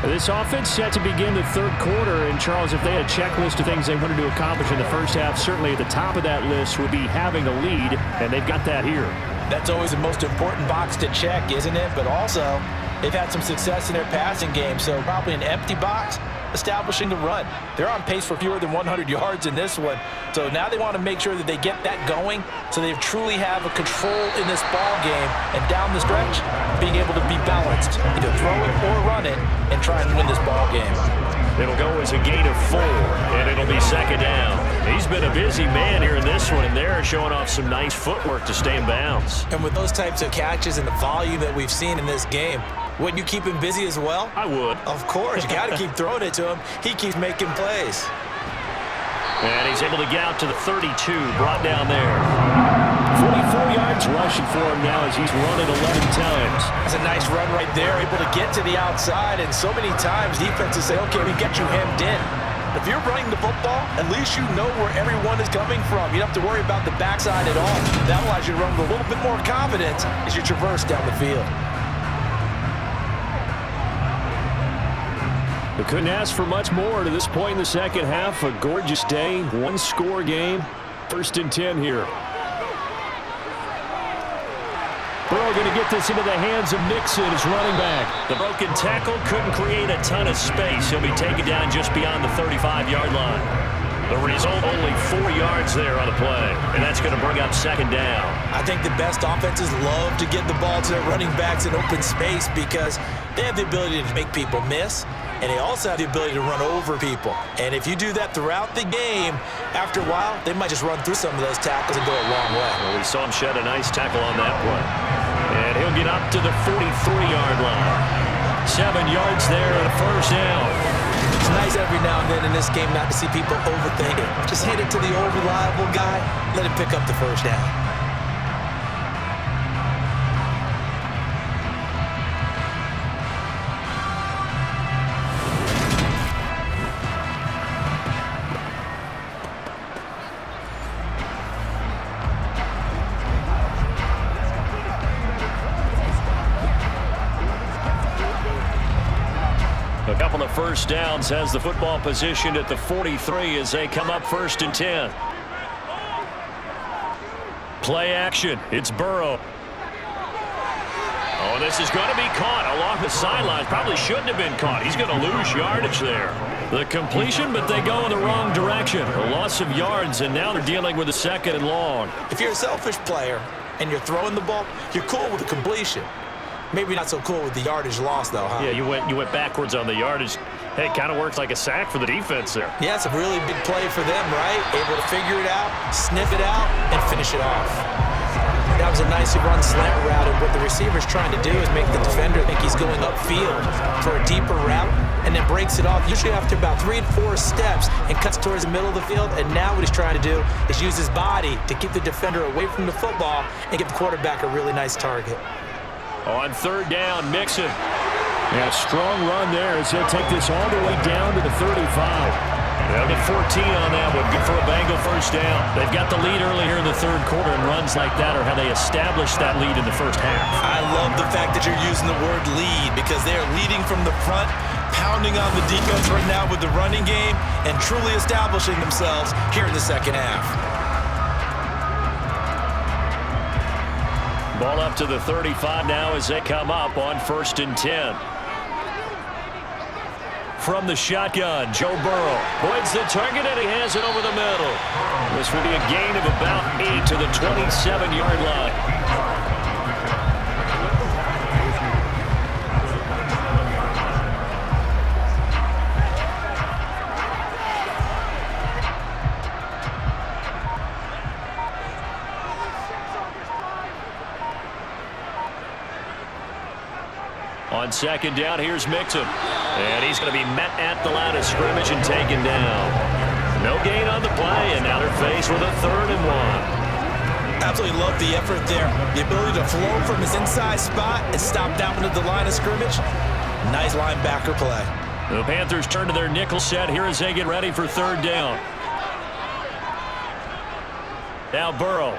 This offense set to begin the 3rd quarter. And, Charles, if they had a checklist of things they wanted to accomplish in the first half, certainly at the top of that list would be having a lead, and they've got that here. That's always the most important box to check, isn't it? But also, they've had some success in their passing game, so probably an empty box establishing the run. They're on pace for fewer than 100 yards in this one, so now they want to make sure that they get that going so they truly have a control in this ball game, and down the stretch, being able to be balanced, either throw it or run it, and try and win this ball game. It'll go as a gain of 4, and it'll be 2nd down. He's been a busy man here in this one, and they're showing off some nice footwork to stay in bounds. And with those types of catches and the volume that we've seen in this game, wouldn't you keep him busy as well? I would. Of course. You got to keep throwing it to him. He keeps making plays. And he's able to get out to the 32, brought down there. 44 yards rushing for him now as he's run it 11 times. That's a nice run right there, able to get to the outside, and so many times defenses say, okay, we get you hemmed in. If you're running the football, at least you know where everyone is coming from. You don't have to worry about the backside at all. That allows you to run with a little bit more confidence as you traverse down the field. We couldn't ask for much more to this point in the second half. A gorgeous day, 1-score game. 1st and 10 here. Burrow going to get this into the hands of Nixon, his running back. The broken tackle couldn't create a ton of space. He'll be taken down just beyond the 35-yard line. The result, only 4 yards there on the play, and that's going to bring up second down. I think the best offenses love to get the ball to their running backs in open space because they have the ability to make people miss, and they also have the ability to run over people. And if you do that throughout the game, after a while, they might just run through some of those tackles and go a long way. Well, we saw him shed a nice tackle on that play. And he'll get up to the 43-yard line. 7 yards there and a first down. It's nice every now and then in this game not to see people overthink it. Just hand it to the old reliable guy, let him pick up the first down. A couple of first downs has the football positioned at the 43 as they come up 1st and 10. Play action. It's Burrow. Oh, this is going to be caught along the sidelines. Probably shouldn't have been caught. He's going to lose yardage there. The completion, but they go in the wrong direction. A loss of yards, and now they're dealing with a 2nd and long. If you're a selfish player and you're throwing the ball, you're cool with the completion. Maybe not so cool with the yardage loss, though, huh? Yeah, you went backwards on the yardage. Hey, it kind of works like a sack for the defense there. Yeah, it's a really big play for them, right? Able to figure it out, sniff it out, and finish it off. That was a nicely run slant route, and what the receiver's trying to do is make the defender think he's going upfield for a deeper route, and then breaks it off, usually after about 3 to 4 steps, and cuts towards the middle of the field. And now what he's trying to do is use his body to keep the defender away from the football and give the quarterback a really nice target. On 3rd down, Mixon. Yeah, strong run there as they'll take this all the way down to the 35. They'll get 14 on that one. Good for a Bengal first down. They've got the lead early here in the 3rd quarter, and runs like that are how they establish that lead in the first half. I love the fact that you're using the word lead because they are leading from the front, pounding on the defense right now with the running game, and truly establishing themselves here in the 2nd half. Ball up to the 35 now as they come up on 1st and 10. From the shotgun, Joe Burrow avoids the target, and he has it over the middle. This will be a gain of about 8 to the 27-yard line. On 2nd down, here's Mixon. And he's going to be met at the line of scrimmage and taken down. No gain on the play, and now they're faced with a 3rd and 1. Absolutely love the effort there. The ability to flow from his inside spot and stop down at the line of scrimmage. Nice linebacker play. The Panthers turn to their nickel set here as they get ready for 3rd down. Now Burrow.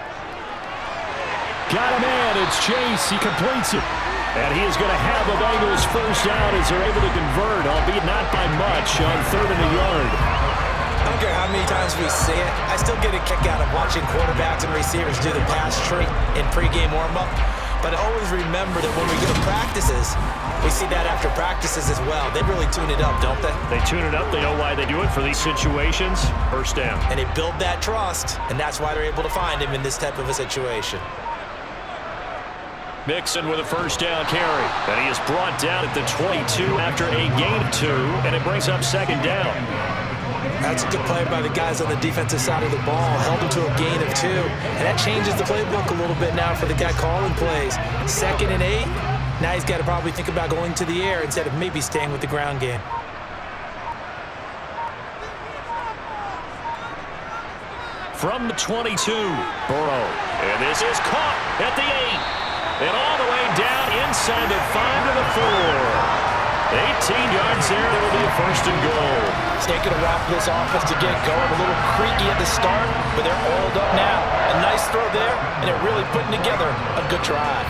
Got a man. It's Chase. He completes it. And he is going to have the Bengals first down as they're able to convert, albeit not by much, on 3rd and a yard. I don't care how many times we see it. I still get a kick out of watching quarterbacks and receivers do the pass tree in pregame warm-up. But I always remember that when we go to practices, we see that after practices as well. They really tune it up, don't they? They tune it up. They know why they do it for these situations. First down. And they build that trust, and that's why they're able to find him in this type of a situation. Mixon with a first down carry. And he is brought down at the 22 after a gain of 2, and it brings up 2nd down. That's a good play by the guys on the defensive side of the ball. Held him to a gain of 2. And that changes the playbook a little bit now for the guy calling plays. 2nd and 8. Now he's got to probably think about going to the air instead of maybe staying with the ground game. From the 22, Burrow. And this is caught at the 8. And all the way down inside the 5 to the 4. 18 yards there. It'll be a 1st and goal. It's taking a while for this offense to get going. A little creaky at the start, but they're oiled up now. A nice throw there, and they're really putting together a good drive.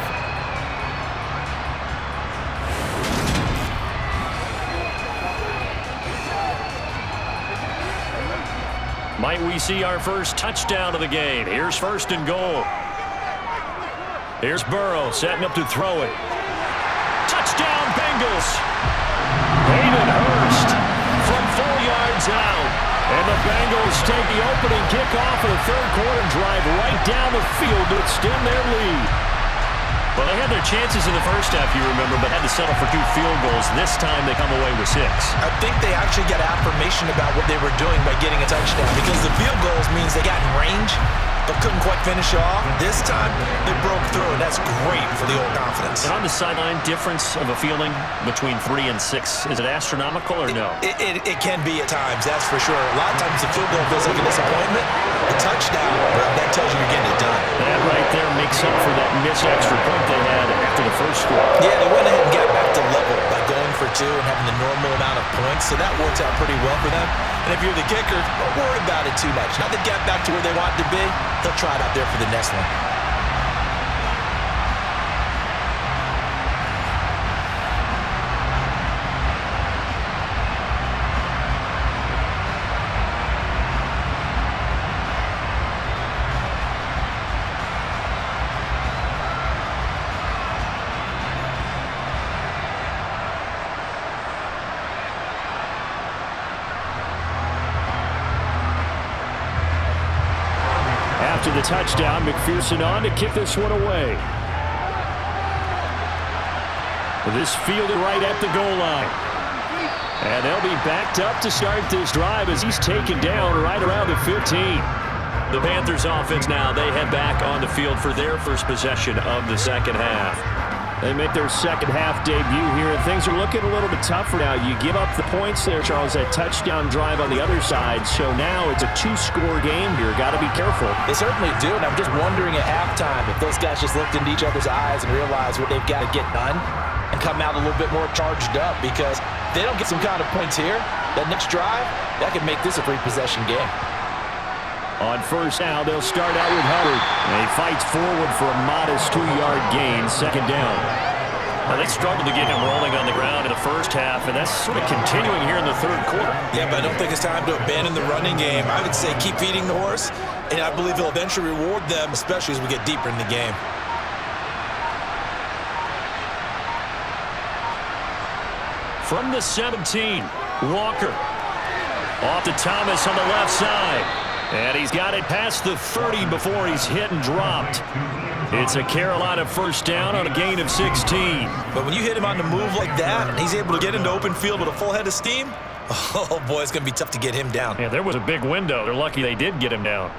Might we see our first touchdown of the game? Here's 1st and goal. Here's Burrow setting up to throw it. Touchdown, Bengals! Hayden Hurst from 4 yards out. And the Bengals take the opening kickoff of the third quarter and drive right down the field to extend their lead. Well, they had their chances in the first half, you remember, but had to settle for 2 field goals. This time they come away with 6. I think they actually got affirmation about what they were doing by getting a touchdown, because the field goals means they got in range but couldn't quite finish off. This time they broke through, and that's great for the old confidence. And on the sideline, difference of a feeling between 3 and 6, is it astronomical or no? It can be at times, that's for sure. A lot of times the field goal feels like a disappointment. The touchdown, well, that tells you you're getting it done. That right there makes up for that missed extra point they had after the first score. Yeah, they went ahead and got back to level by going for 2 and having the normal amount of points, so that works out pretty well for them. And if you're the kicker, don't worry about it too much. Now they've got back to where they want to be, they'll try it out there for the next one. After the touchdown, McPherson on to kick this one away. This fielded right at the goal line. And they'll be backed up to start this drive as he's taken down right around the 15. The Panthers offense now, they head back on the field for their first possession of the second half. They make their second half debut here, and things are looking a little bit tougher now. You give up the points there, Charles, that touchdown drive on the other side. So now it's a 2-score game here. Got to be careful. They certainly do, and I'm just wondering at halftime if those guys just looked into each other's eyes and realized what they've got to get done and come out a little bit more charged up, because if they don't get some kind of points here, that next drive, that could make this a 3-possession game. On first down, they'll start out with Hubbard. And he fights forward for a modest 2-yard gain, second down. Well, they struggled to get him rolling on the ground in the first half, and that's sort of continuing here in the third quarter. Yeah, but I don't think it's time to abandon the running game. I would say keep feeding the horse, and I believe he'll eventually reward them, especially as we get deeper in the game. From the 17, Walker. Off to Thomas on the left side. And he's got it past the 30 before he's hit and dropped. It's a Carolina first down on a gain of 16. But when you hit him on the move like that, and he's able to get into open field with a full head of steam, oh boy, it's going to be tough to get him down. Yeah, there was a big window. They're lucky they did get him down.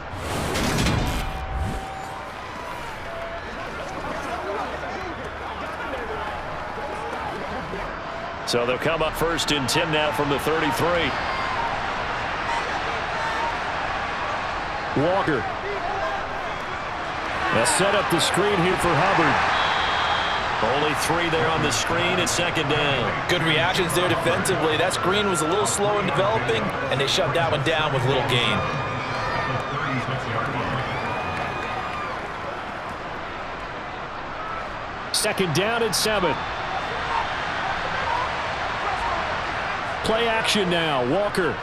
So they'll come up first and 10 now from the 33. Walker. They'll set up the screen here for Hubbard. Only 3 there on the screen. It's second down. Good reactions there defensively. That screen was a little slow in developing, and they shut that one down with little gain. Second down and 7. Play action now. Walker.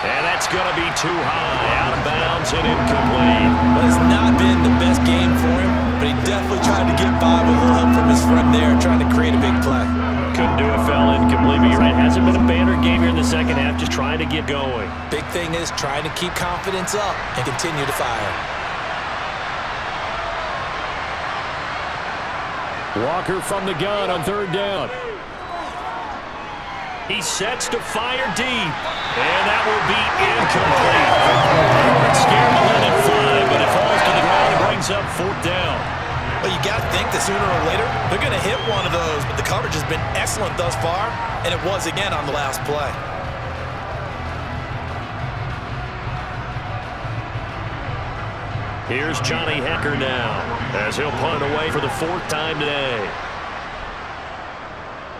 And that's going to be too high. Out of bounds and incomplete. Well, it's not been the best game for him, but he definitely tried to get by with a little help from his friend there, trying to create a big play. Couldn't do it, fell incomplete. But you're right, hasn't been a banner game here in the second half, just trying to get going. Big thing is trying to keep confidence up and continue to fire. Walker from the gun on third down. He sets to fire deep. And that will be incomplete. Scared to let it fly, but it falls to the ground and brings up fourth down. Well, you got to think that sooner or later, they're going to hit one of those, but the coverage has been excellent thus far, and it was again on the last play. Here's Johnny Hecker now, as he'll punt it away for the 4th time today.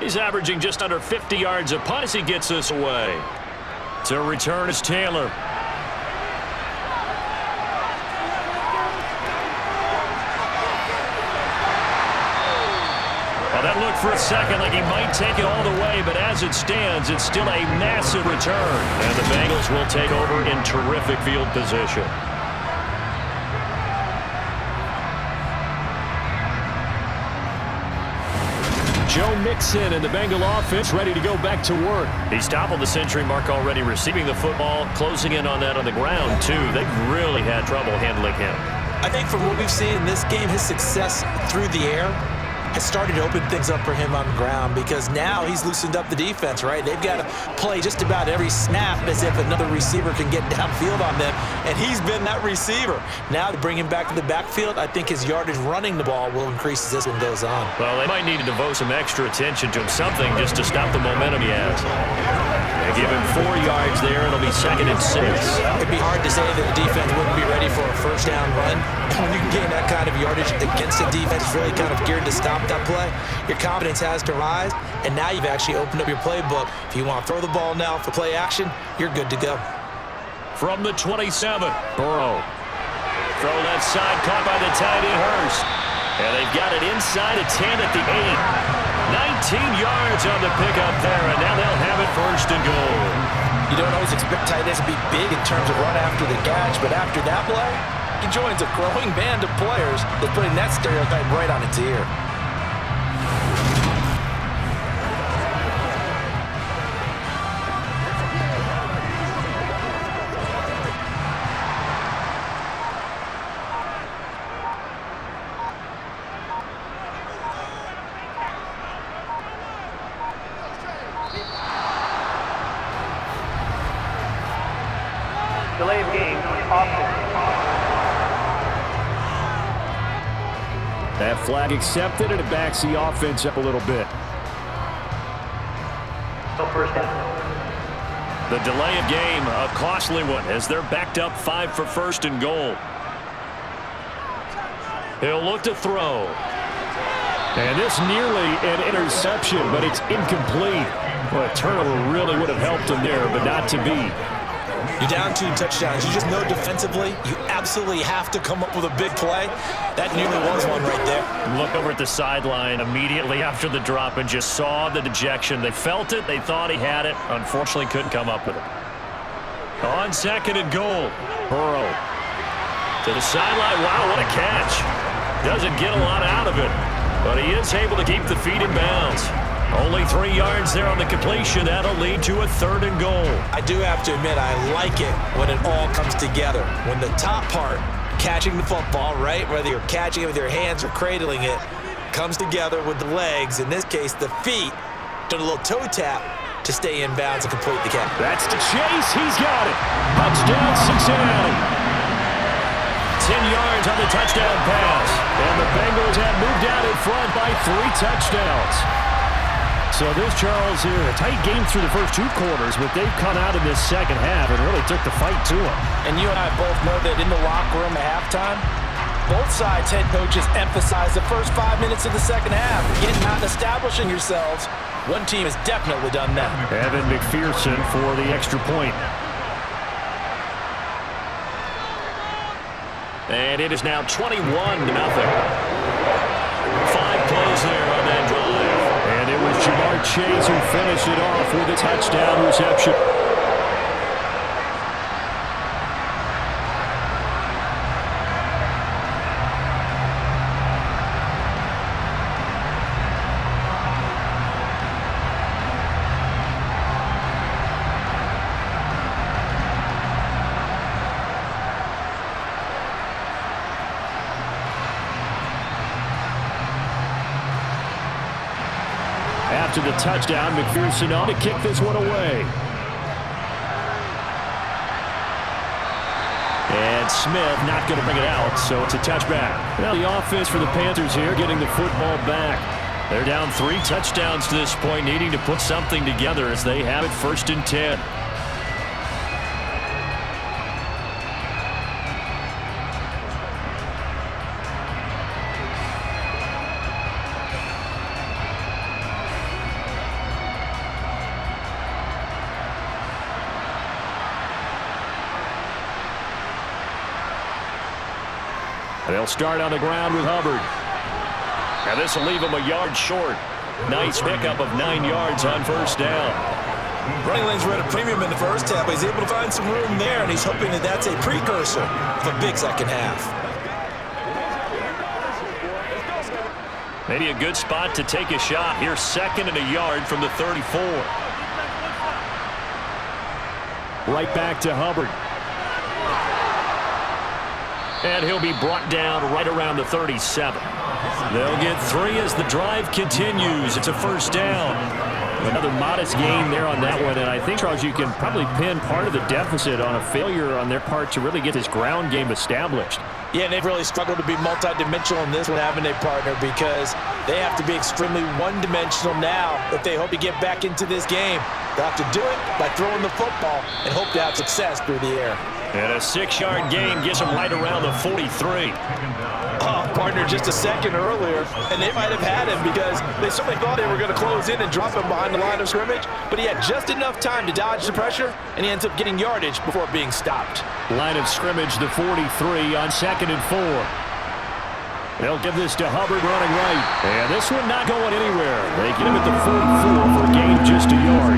He's averaging just under 50 yards a punt as he gets this away. To return is Taylor. Well, that looked for a second like he might take it all the way, but as it stands, it's still a massive return. And the Bengals will take over in terrific field position. Joe Mixon and the Bengal offense ready to go back to work. He's toppled the century mark already, receiving the football, closing in on that on the ground, too. They've really had trouble handling him. I think from what we've seen in this game, his success through the air has started to open things up for him on the ground, because now he's loosened up the defense, right? They've got to play just about every snap as if another receiver can get downfield on them, and he's been that receiver. Now to bring him back to the backfield, I think his yardage running the ball will increase as this one goes on. Well, they might need to devote some extra attention to him, something just to stop the momentum he has. They give him 4 yards there. It'll be 2nd and 6. It'd be hard to say that the defense wouldn't be ready for a first down run. When you can gain that kind of yardage against a defense really kind of geared to stop that play, your confidence has to rise, and now you've actually opened up your playbook. If you want to throw the ball now for play action, you're good to go. From the 27, Burrow. Throw left side, caught by the tight end, Hurst. And they've got it inside at 10 at the 8. 19 yards on the pickup there, and now they'll have it 1st and goal. You don't always expect tight ends to be big in terms of run after the catch, but after that play, he joins a growing band of players that's putting that stereotype right on its ear. Delay of game, offense. That flag accepted, and it backs the offense up a little bit. So first down. The delay of game, a costly one, as they're backed up 5 for 1st and goal. He'll look to throw. And this nearly an interception, but it's incomplete. Well, a turnover really would have helped him there, but not to be. You're down 2 touchdowns. You just know defensively you absolutely have to come up with a big play. That nearly was one right there. Look over at the sideline immediately after the drop and just saw the dejection. They felt it. They thought he had it. Unfortunately, couldn't come up with it. On 2nd and goal, Burrow. To the sideline. Wow, what a catch. Doesn't get a lot out of it, but he is able to keep the feet in bounds. Only 3 yards there on the completion. That'll lead to a 3rd and goal. I do have to admit, I like it when it all comes together. When the top part, catching the football, right, whether you're catching it with your hands or cradling it, comes together with the legs, in this case the feet, do a little toe tap to stay in bounds and complete the catch. That's the chase. He's got it. Touchdown, Cincinnati. 10 yards on the touchdown pass. And the Bengals have moved out in front by 3 touchdowns. So this, Charles, here, a tight game through the first 2 quarters, but they've come out in this second half and really took the fight to them. And you and I both know that in the locker room at halftime, both sides' head coaches emphasize the first 5 minutes of the second half. Getting out and establishing yourselves. One team has definitely done that. Evan McPherson for the extra point. And it is now 21-0. 5 plays there on that drive. And it was Jamar Chase who finished it off with a touchdown reception. After the touchdown, McPherson on to kick this one away. And Smith not going to bring it out, so it's a touchback. Now the offense for the Panthers here getting the football back. They're down 3 touchdowns to this point, needing to put something together as they have it 1st and 10. They'll start on the ground with Hubbard. Now this will leave him a yard short. Nice pickup of 9 yards on 1st down. Running lanes were at a premium in the first half, but he's able to find some room there, and he's hoping that that's a precursor of a big second half. Maybe a good spot to take a shot. Here's 2nd and a yard from the 34. Right back to Hubbard. And he'll be brought down right around the 37. They'll get 3 as the drive continues. It's a first down. Another modest gain there on that one, and I think, Charles, you can probably pin part of the deficit on a failure on their part to really get this ground game established. Yeah, and they've really struggled to be multidimensional in this one, having a partner, because they have to be extremely one-dimensional now if they hope to get back into this game. They'll have to do it by throwing the football and hope to have success through the air. And a 6-yard gain gets them right around the 43. Partner just a second earlier, and they might have had him because they certainly thought they were going to close in and drop him behind the line of scrimmage, but he had just enough time to dodge the pressure, and he ends up getting yardage before being stopped. Line of scrimmage, the 43 on 2nd and 4. They'll give this to Hubbard running right. And this one not going anywhere. They get him at the 44 for a gain just a yard.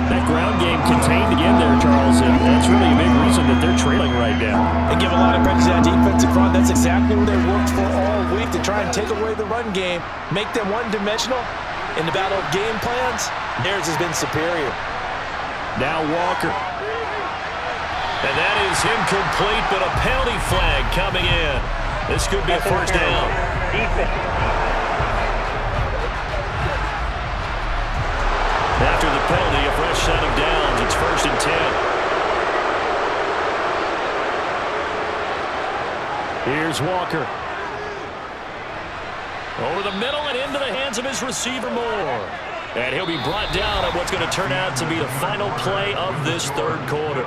That ground game contained again there, Charles, and that's really a big reason that they're trailing right now. And give a lot of credit to that defensive front. That's exactly what they worked for all week, to try and take away the run game, make them one-dimensional. In the battle of game plans, theirs has been superior. Now Walker. And that is incomplete, but a penalty flag coming in. This could be a first down. After the penalty, a fresh set of downs. It's 1st and 10. Here's Walker. Over the middle and into the hands of his receiver Moore. And he'll be brought down at what's going to turn out to be the final play of this 3rd quarter.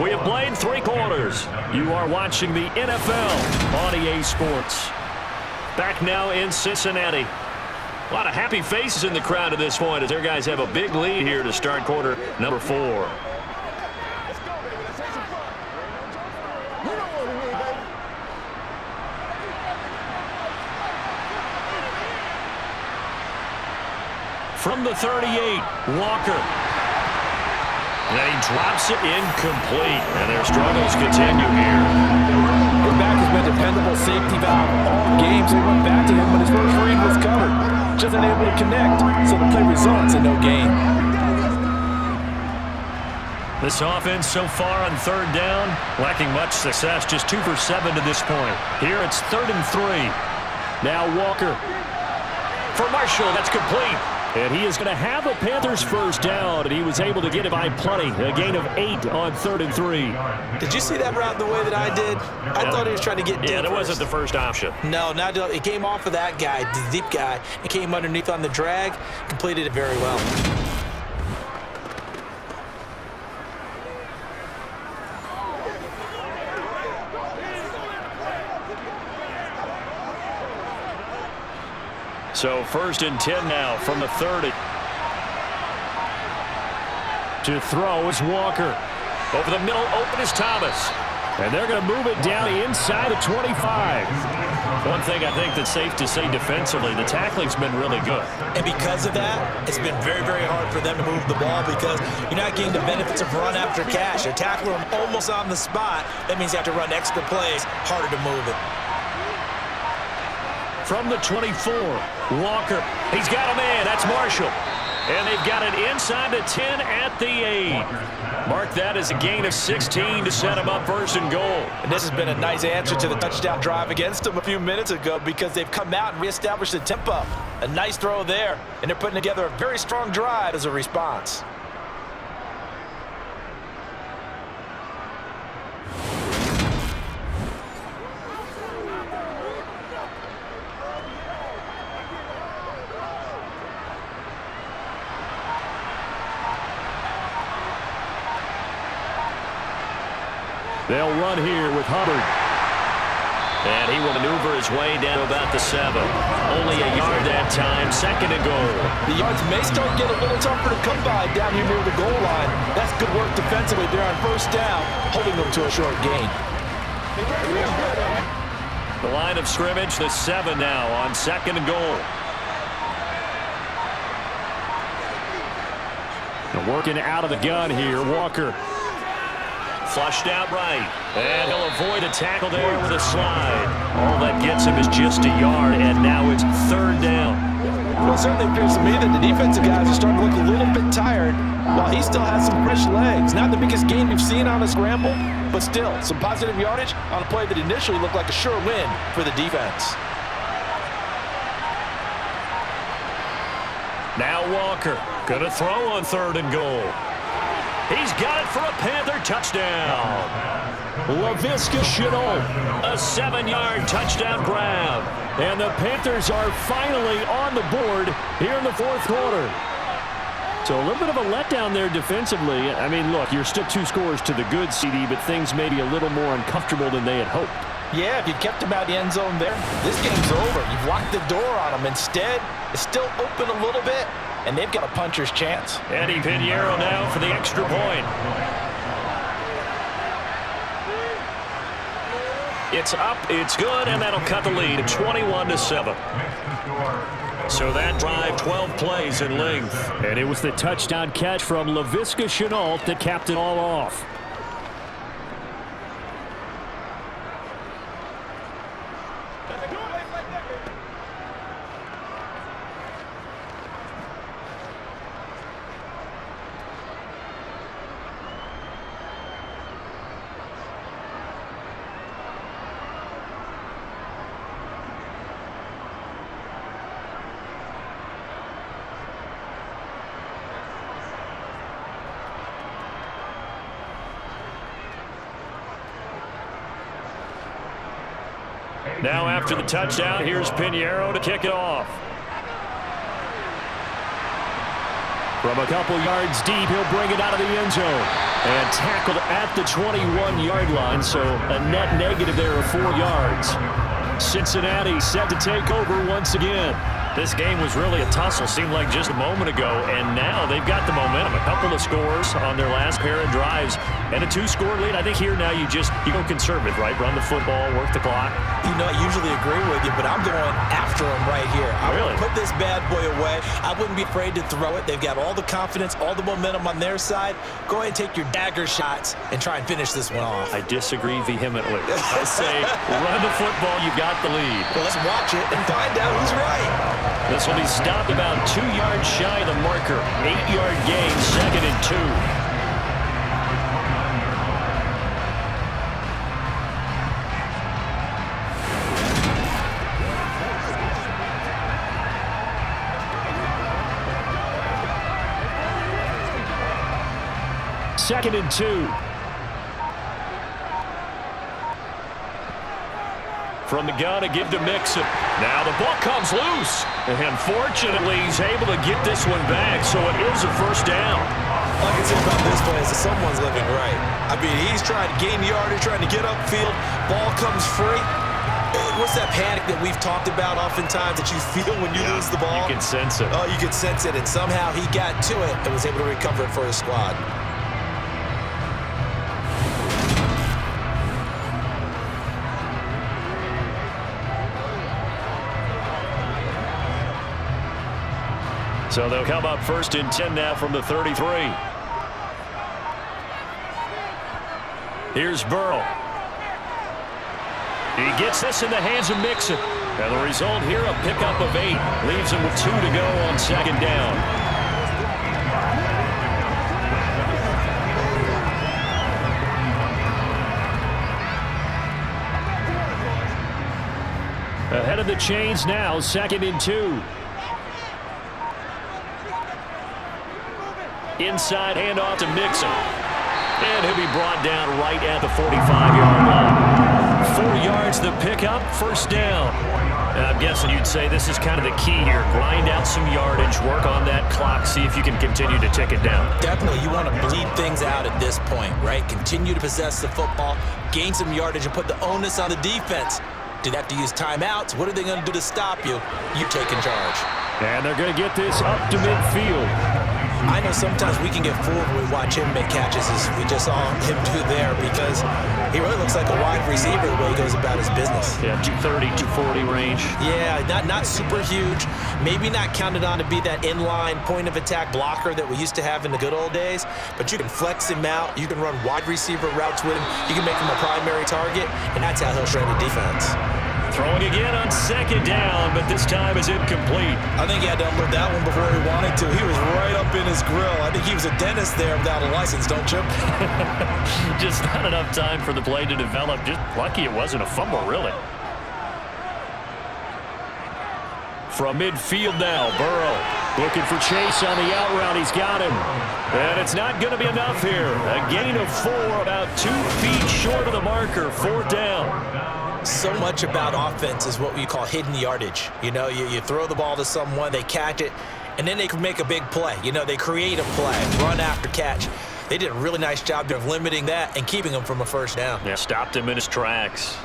We have played 3 quarters. You are watching the NFL on EA Sports. Back now in Cincinnati. A lot of happy faces in the crowd at this point as their guys have a big lead here to start quarter number 4. From the 38, Walker. And he drops it incomplete. And their struggles continue here. His back has been a dependable safety valve all games. They went back to him when his first read was covered. Just unable to connect, so the play results in no gain. This offense so far on 3rd down, lacking much success, just 2 for 7 to this point. Here it's 3rd and 3. Now Walker. For Marshall, that's complete. And he is going to have a Panthers first down, and he was able to get it by plenty. A gain of 8 on 3rd and 3. Did you see that route the way that I did? I thought he was trying to get deep. Yeah, that wasn't the first option. No, not it came off of that guy, the deep guy, and came underneath on the drag, completed it very well. So 1st and 10 now from the 30. To throw is Walker. Over the middle, open is Thomas. And they're going to move it down inside of 25. One thing I think that's safe to say defensively, the tackling's been really good. And because of that, it's been very, very hard for them to move the ball because you're not getting the benefits of run after catch. You're tackling them almost on the spot. That means you have to run extra plays, harder to move it. From the 24, Walker. He's got a man. That's Marshall. And they've got it inside the 10 at the 8. Mark that as a gain of 16 to set him up 1st and goal. And this has been a nice answer to the touchdown drive against them a few minutes ago because they've come out and reestablished the tempo. A nice throw there, and they're putting together a very strong drive as a response. They'll run here with Hubbard. And he will maneuver his way down to about the 7. Only a yard that time, 2nd and goal. The yards may start to get a little tougher to come by down here near the goal line. That's good work defensively there on 1st down, holding them to a short gain. The line of scrimmage, the 7 now on 2nd and goal. And working out of the gun here, Walker. Flushed out right. And he'll avoid a tackle there with a slide. All that gets him is just a yard, and now it's 3rd down. Well, it certainly appears to me that the defensive guys are starting to look a little bit tired while he still has some fresh legs. Not the biggest gain we've seen on a scramble, but still some positive yardage on a play that initially looked like a sure win for the defense. Now Walker, gonna throw on 3rd and goal. He's got it for a Panther touchdown. Laviska Shenault, a 7-yard touchdown grab. And the Panthers are finally on the board here in the 4th quarter. So a little bit of a letdown there defensively. I mean, look, you're still 2 scores to the good, CD, but things may be a little more uncomfortable than they had hoped. Yeah, if you kept him out the end zone there, this game's over. You've locked the door on him. Instead, it's still open a little bit, and they've got a puncher's chance. Eddie Pinheiro now for the extra point. It's up, it's good, and that'll cut the lead at 21-7. So that drive, 12 plays in length. And it was the touchdown catch from Laviska Shenault that capped it all off. Now after the touchdown, here's Pinheiro to kick it off. From a couple yards deep, he'll bring it out of the end zone. And tackled at the 21-yard line, so a net negative there of 4 yards. Cincinnati set to take over once again. This game was really a tussle, seemed like just a moment ago, and now they've got the momentum. A couple of scores on their last pair of drives, and a 2-score lead. I think here now you go conservative, right? Run the football, work the clock. You know, I usually agree with you, but I'm going after him right here. I Really? would put this bad boy away. I wouldn't be afraid to throw it. They've got all the confidence, all the momentum on their side. Go ahead and take your dagger shots and try and finish this one off. I disagree vehemently. I say run the football, you got the lead. Well, let's watch it and find out who's right. This will be stopped about 2 yards shy of the marker. 8-yard gain, 2nd and 2. Second and 2. From the gun to give to Mixon. Now the ball comes loose. And fortunately, he's able to get this one back, so it is a 1st down. All I can say about this play is that someone's living right. I mean, he's trying to gain yardage, trying to get upfield. Ball comes free. What's that panic that we've talked about oftentimes that you feel when you lose the ball? You can sense it. Oh, you can sense it, and somehow he got to it and was able to recover it for his squad. So they'll come up 1st and 10 now from the 33. Here's Burrow. He gets this in the hands of Mixon. And the result here, a pickup of 8. Leaves him with 2 to go on 2nd down. Ahead of the chains now, 2nd and 2. Inside handoff to Mixon. And he'll be brought down right at the 45-yard line. 4 yards the pickup, 1st down. And I'm guessing you'd say this is kind of the key here. Grind out some yardage, work on that clock, see if you can continue to tick it down. Definitely, you want to bleed things out at this point, right? Continue to possess the football, gain some yardage, and put the onus on the defense. Do they have to use timeouts? What are they going to do to stop you? You take in charge. And they're going to get this up to midfield. I know sometimes we can get fooled when we watch him make catches as we just saw him do there because he really looks like a wide receiver the way he goes about his business. Yeah, 230, 240 range. Yeah, not super huge. Maybe not counted on to be that inline point of attack blocker that we used to have in the good old days, but you can flex him out. You can run wide receiver routes with him. You can make him a primary target, and that's how he'll shred the defense. Throwing again on second down, but this time is incomplete. I think he had to unload that one before he wanted to. He was right up in his grill. I think he was a dentist there without a license, don't you? Just not enough time for the play to develop. Just lucky it wasn't a fumble, really. From midfield now, Burrow looking for Chase on the out route. He's got him. And it's not going to be enough here. A gain of 4, about 2 feet short of the marker. 4th down. So much about offense is what we call hidden yardage. You know, you throw the ball to someone, they catch it, and then they can make a big play. You know, they create a play, run after catch. They did a really nice job of limiting that and keeping him from a first down. Yeah, stopped him in his tracks.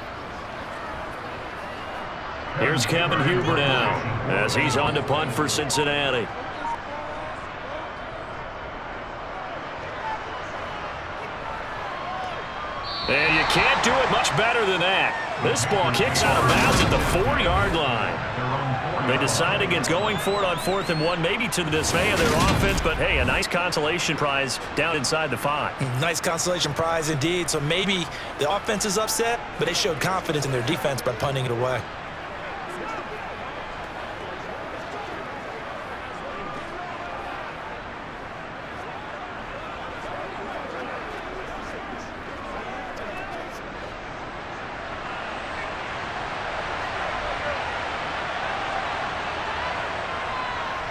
Here's Kevin Huber now as he's on to punt for Cincinnati. And you can't do it much better than that. This ball kicks out of bounds at the 4-yard line. They decide against going for it on 4th and 1, maybe to the dismay of their offense, but hey, a nice consolation prize down inside the 5. Nice consolation prize indeed. So maybe the offense is upset, but they showed confidence in their defense by punting it away.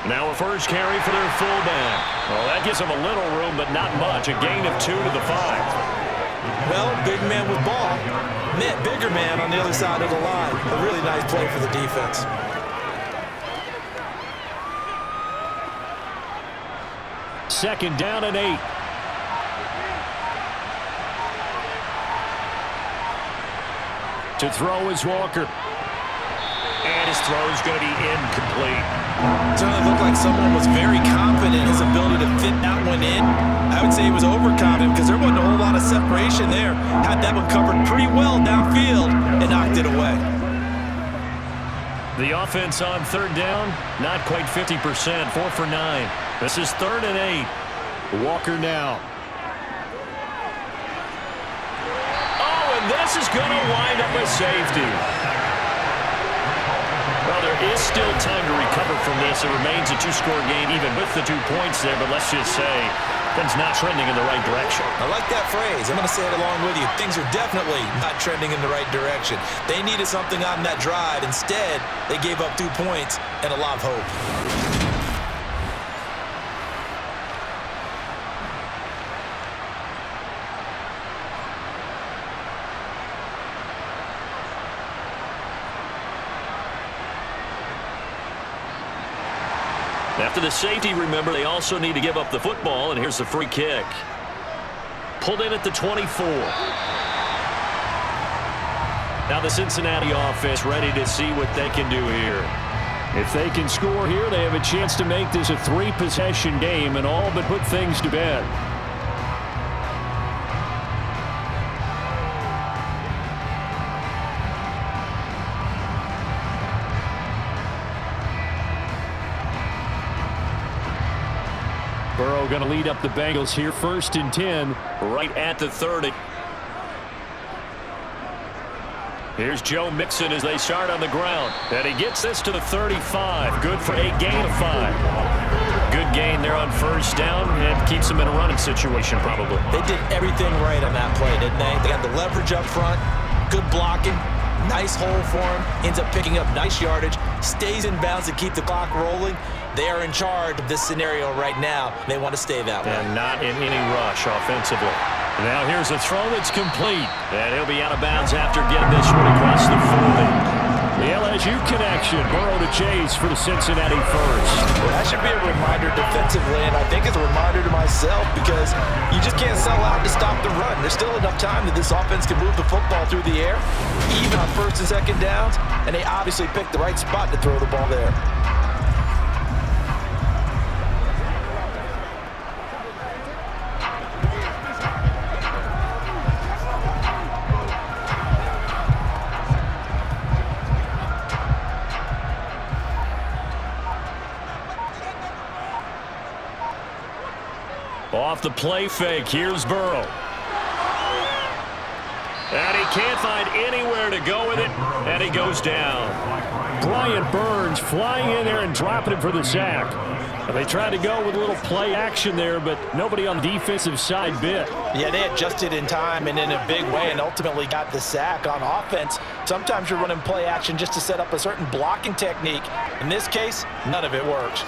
Now a first carry for their fullback. Well, that gives them a little room, but not much. A gain of 2 to the 5. Well, big man with ball met bigger man on the other side of the line. A really nice play for the defense. Second down and 8. To throw is Walker. And his throw is going to be incomplete. It certainly looked like someone was very confident in his ability to fit that one in. I would say he was overconfident because there wasn't a whole lot of separation there. Had that one covered pretty well downfield and knocked it away. The offense on 3rd down, not quite 50%, 4 for 9. This is 3rd and 8. Walker now. Oh, and this is going to wind up a safety. Well, there is still time to recover from this. It remains a 2-score game, even with the 2 points there. But let's just say things not trending in the right direction. I like that phrase. I'm going to say it along with you. Things are definitely not trending in the right direction. They needed something on that drive. Instead, they gave up 2 points and a lot of hope. After the safety, remember, they also need to give up the football, and here's the free kick. Pulled in at the 24. Now the Cincinnati offense ready to see what they can do here. If they can score here, they have a chance to make this a 3-possession game and all but put things to bed. Burrow going to lead up the Bengals here, 1st and 10. Right at the 30. Here's Joe Mixon as they start on the ground. And he gets this to the 35. Good for a gain of 5. Good gain there on 1st down and keeps them in a running situation probably. They did everything right on that play, didn't they? They got the leverage up front, good blocking, nice hole for him, ends up picking up nice yardage, stays in bounds to keep the clock rolling. They are in charge of this scenario right now. They want to stay that way. And not in any rush offensively. Now here's a throw that's complete. And he'll be out of bounds after getting this one across the 40. The LSU connection. Burrow to Chase for the Cincinnati first. Well, that should be a reminder defensively, and I think it's a reminder to myself because you just can't sell out to stop the run. There's still enough time that this offense can move the football through the air, even on 1st and 2nd downs, and they obviously picked the right spot to throw the ball there. Off the play fake, here's Burrow. And he can't find anywhere to go with it, and he goes down. Brian Burns flying in there and dropping him for the sack. And they tried to go with a little play action there, but nobody on the defensive side bit. Yeah, they adjusted in time and in a big way and ultimately got the sack. On offense, sometimes you're running play action just to set up a certain blocking technique. In this case, none of it worked.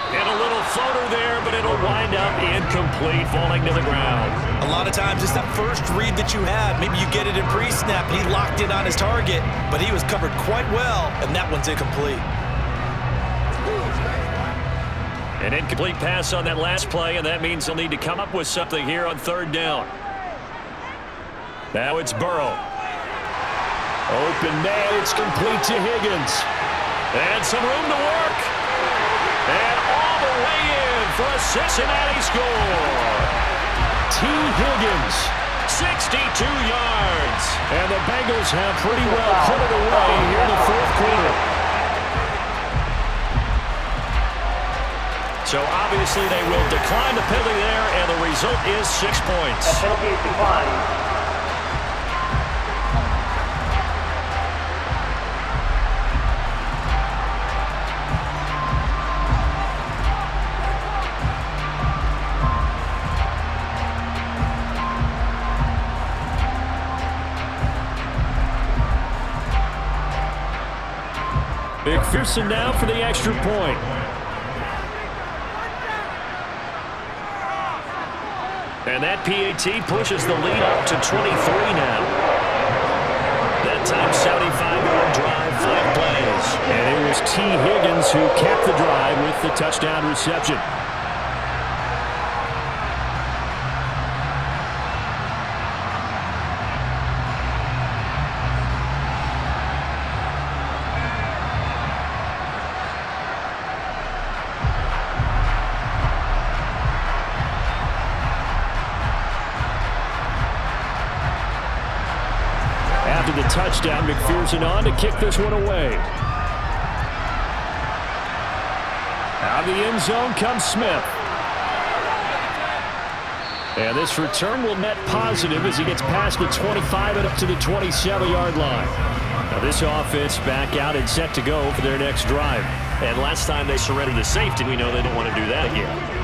And a little floater there, but it'll wind up incomplete, falling to the ground. A lot of times it's that first read that you have. Maybe you get it in pre-snap, and he locked in on his target, but he was covered quite well, and that one's incomplete. An incomplete pass on that last play, and that means they'll need to come up with something here on third down. Now it's Burrow. Open man, it's complete to Higgins. And some room to work. And all the way in for a Cincinnati score. T. Higgins. 62 yards. And the Bengals have pretty well put it away here in the fourth quarter. So obviously they will decline the penalty there, and the result is 6 points. The penalty is declined. McPherson now for the extra point. And that PAT pushes the lead up to 23 now. That time 75-yard drive, 5 plays. And it was T. Higgins who capped the drive with the touchdown reception. After the touchdown, McPherson on to kick this one away. Out of the end zone comes Smith. And this return will net positive as he gets past the 25 and up to the 27-yard line. Now this offense back out and set to go for their next drive. And last time they surrendered to safety, we know they don't want to do that again.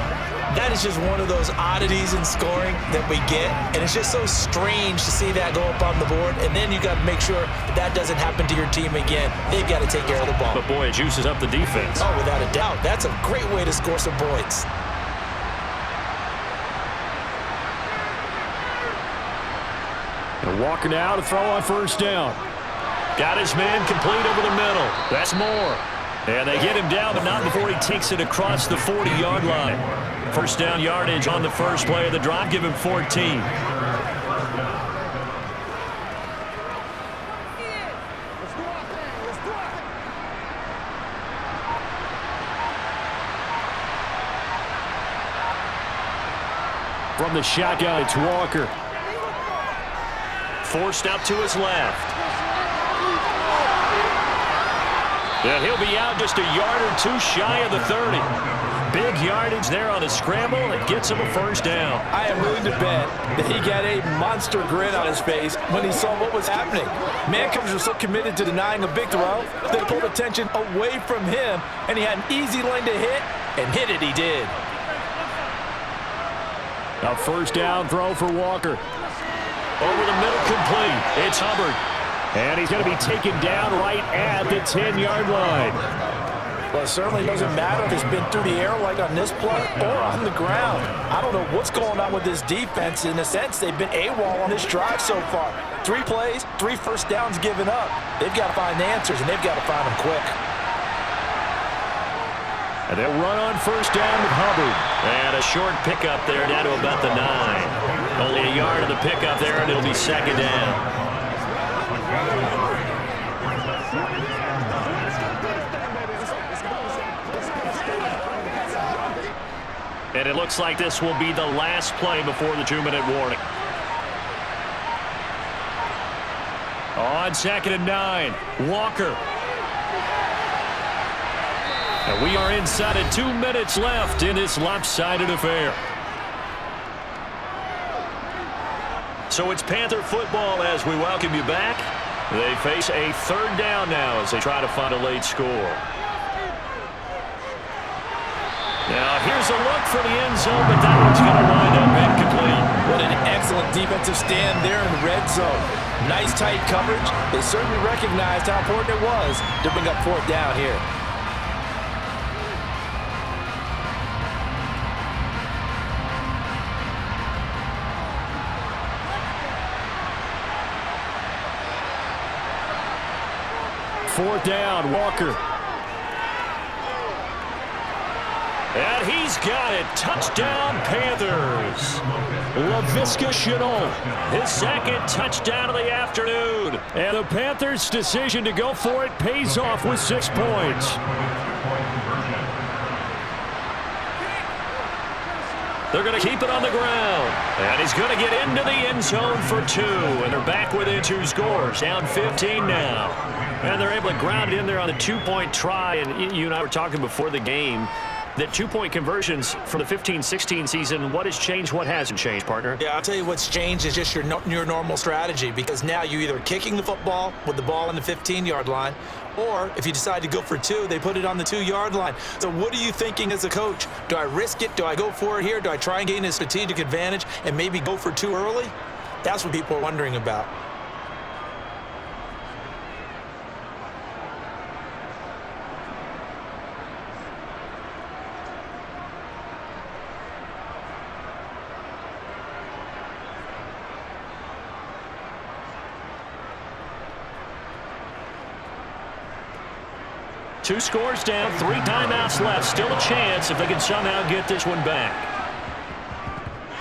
That is just one of those oddities in scoring that we get, and it's just so strange to see that go up on the board, and then you got to make sure that doesn't happen to your team again. They've got to take care of the ball. But boy, it juices up the defense. Oh, without a doubt. That's a great way to score some points. And Walker now to throw on first down. Got his man complete over the middle. That's more. And they get him down, but not before he takes it across the 40-yard line. First down yardage on the first play of the drive. Give him 14. From the shotgun, it's Walker. Forced out to his left. And he'll be out just a yard or two shy of the 30. Big yardage there on a scramble. It gets him a first down. I am willing to bet that he got a monster grin on his face when he saw what was happening. Mancovers were so committed to denying a big throw, they pulled attention away from him, and he had an easy lane to hit, and hit it he did. A first down throw for Walker. Over the middle, complete. It's Hubbard. And he's going to be taken down right at the 10-yard line. Well, it certainly doesn't matter if it's been through the air like on this play or on the ground. I don't know what's going on with this defense. In a sense, they've been AWOL on this drive so far. 3 plays, 3 first downs given up. They've got to find the answers, and they've got to find them quick. And they'll run on first down with Hubbard. And a short pickup there down to about the 9. Only a yard of the pickup there, and it'll be second down. And it looks like this will be the last play before the 2-minute warning. On second and 9, Walker. And we are inside of 2 minutes left in this lopsided affair. So it's Panther football as we welcome you back. They face a third down now as they try to find a late score. Now here's a look for the end zone, but that one's going to wind up incomplete. What an excellent defensive stand there in the red zone. Nice tight coverage. They certainly recognized how important it was to bring up fourth down here. Fourth down, Walker. And he's got it. Touchdown, Panthers. Laviska Shenault. His second touchdown of the afternoon. And the Panthers' decision to go for it pays off with 6 points. They're going to keep it on the ground. And he's going to get into the end zone for 2. And they're back within 2 scores. Down 15 now. And they're able to ground it in there on the 2-point try. And you and I were talking before the game that 2-point conversions for the 15-16 season, what has changed, what hasn't changed, partner? Yeah, I'll tell you what's changed is just your normal strategy, because now you're either kicking the football with the ball on the 15-yard line, or if you decide to go for 2, they put it on the 2-yard line. So what are you thinking as a coach? Do I risk it? Do I go for it here? Do I try and gain a strategic advantage and maybe go for 2 early? That's what people are wondering about. Two scores down, 3 timeouts left. Still a chance if they can somehow get this one back.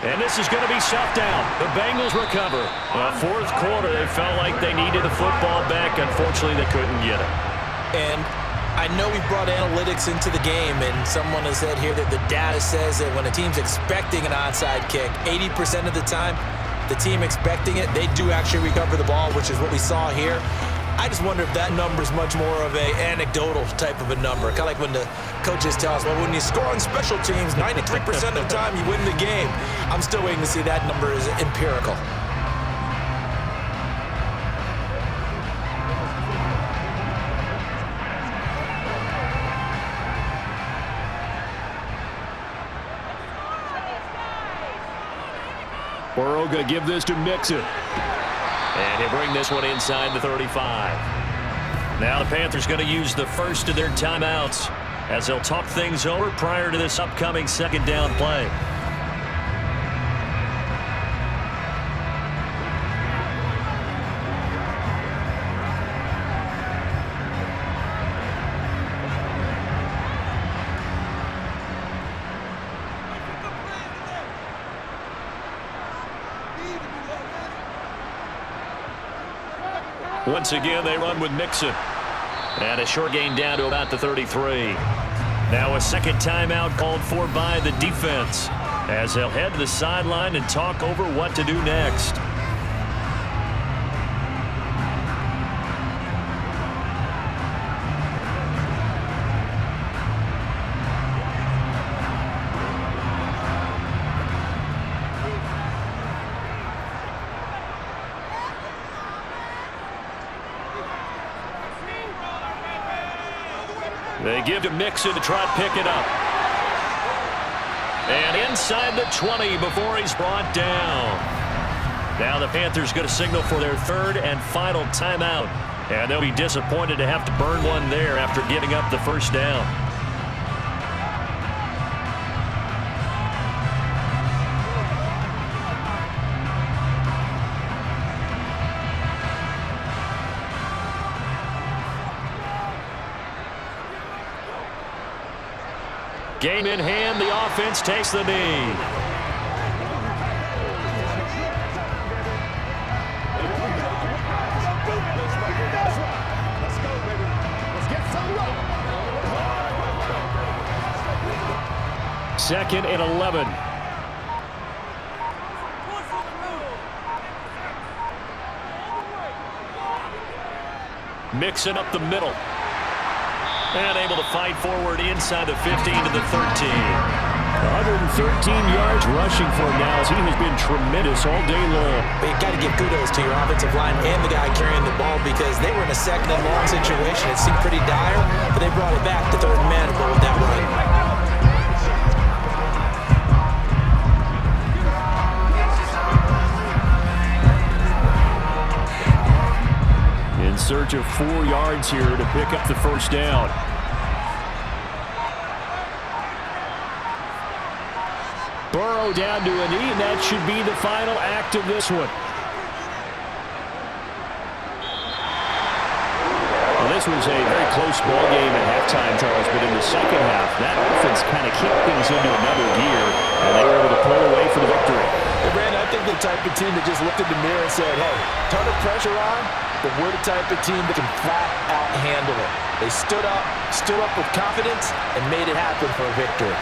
And this is going to be stuffed out. The Bengals recover. Well, fourth quarter, they felt like they needed the football back. Unfortunately, they couldn't get it. And I know we brought analytics into the game, and someone has said here that the data says that when a team's expecting an onside kick, 80% of the time, the team expecting it, they do actually recover the ball, which is what we saw here. I just wonder if that number is much more of a anecdotal type of a number. Kind of like when the coaches tell us, well, when you score on special teams, 93% of the time you win the game. I'm still waiting to see that number is empirical. Burrow going to give this to Mixon. And he'll bring this one inside the 35. Now the Panthers going to use the first of their timeouts as they'll talk things over prior to this upcoming second down play. Once again, they run with Mixon. And a short gain down to about the 33. Now a second timeout called for by the defense as they'll head to the sideline and talk over what to do next. They give to Mixon to try to pick it up. And inside the 20 before he's brought down. Now the Panthers going to signal for their third and final timeout. And they'll be disappointed to have to burn one there after giving up the first down. Game in hand, the offense takes the knee. Second and 11. Mixing up the middle. And able to fight forward inside the 15 to the 13. 113 yards rushing for him now as he has been tremendous all day long. But you got to give kudos to your offensive line and the guy carrying the ball because they were in a second and long situation. It seemed pretty dire, but they brought it back to third and manageable with that run. In search of 4 yards here to pick up the first down. Burrow down to a knee, and that should be the final act of this one. Well, this was a very close ball game at halftime, Charles, but in the second half, that offense kind of kicked things into another gear, and they were able to pull away for the victory. Hey, Brandon, I think the type of team that just looked in the mirror and said, hey, ton of pressure on, but we're the type of team that can flat out handle it. They stood up with confidence, and made it happen for a victory.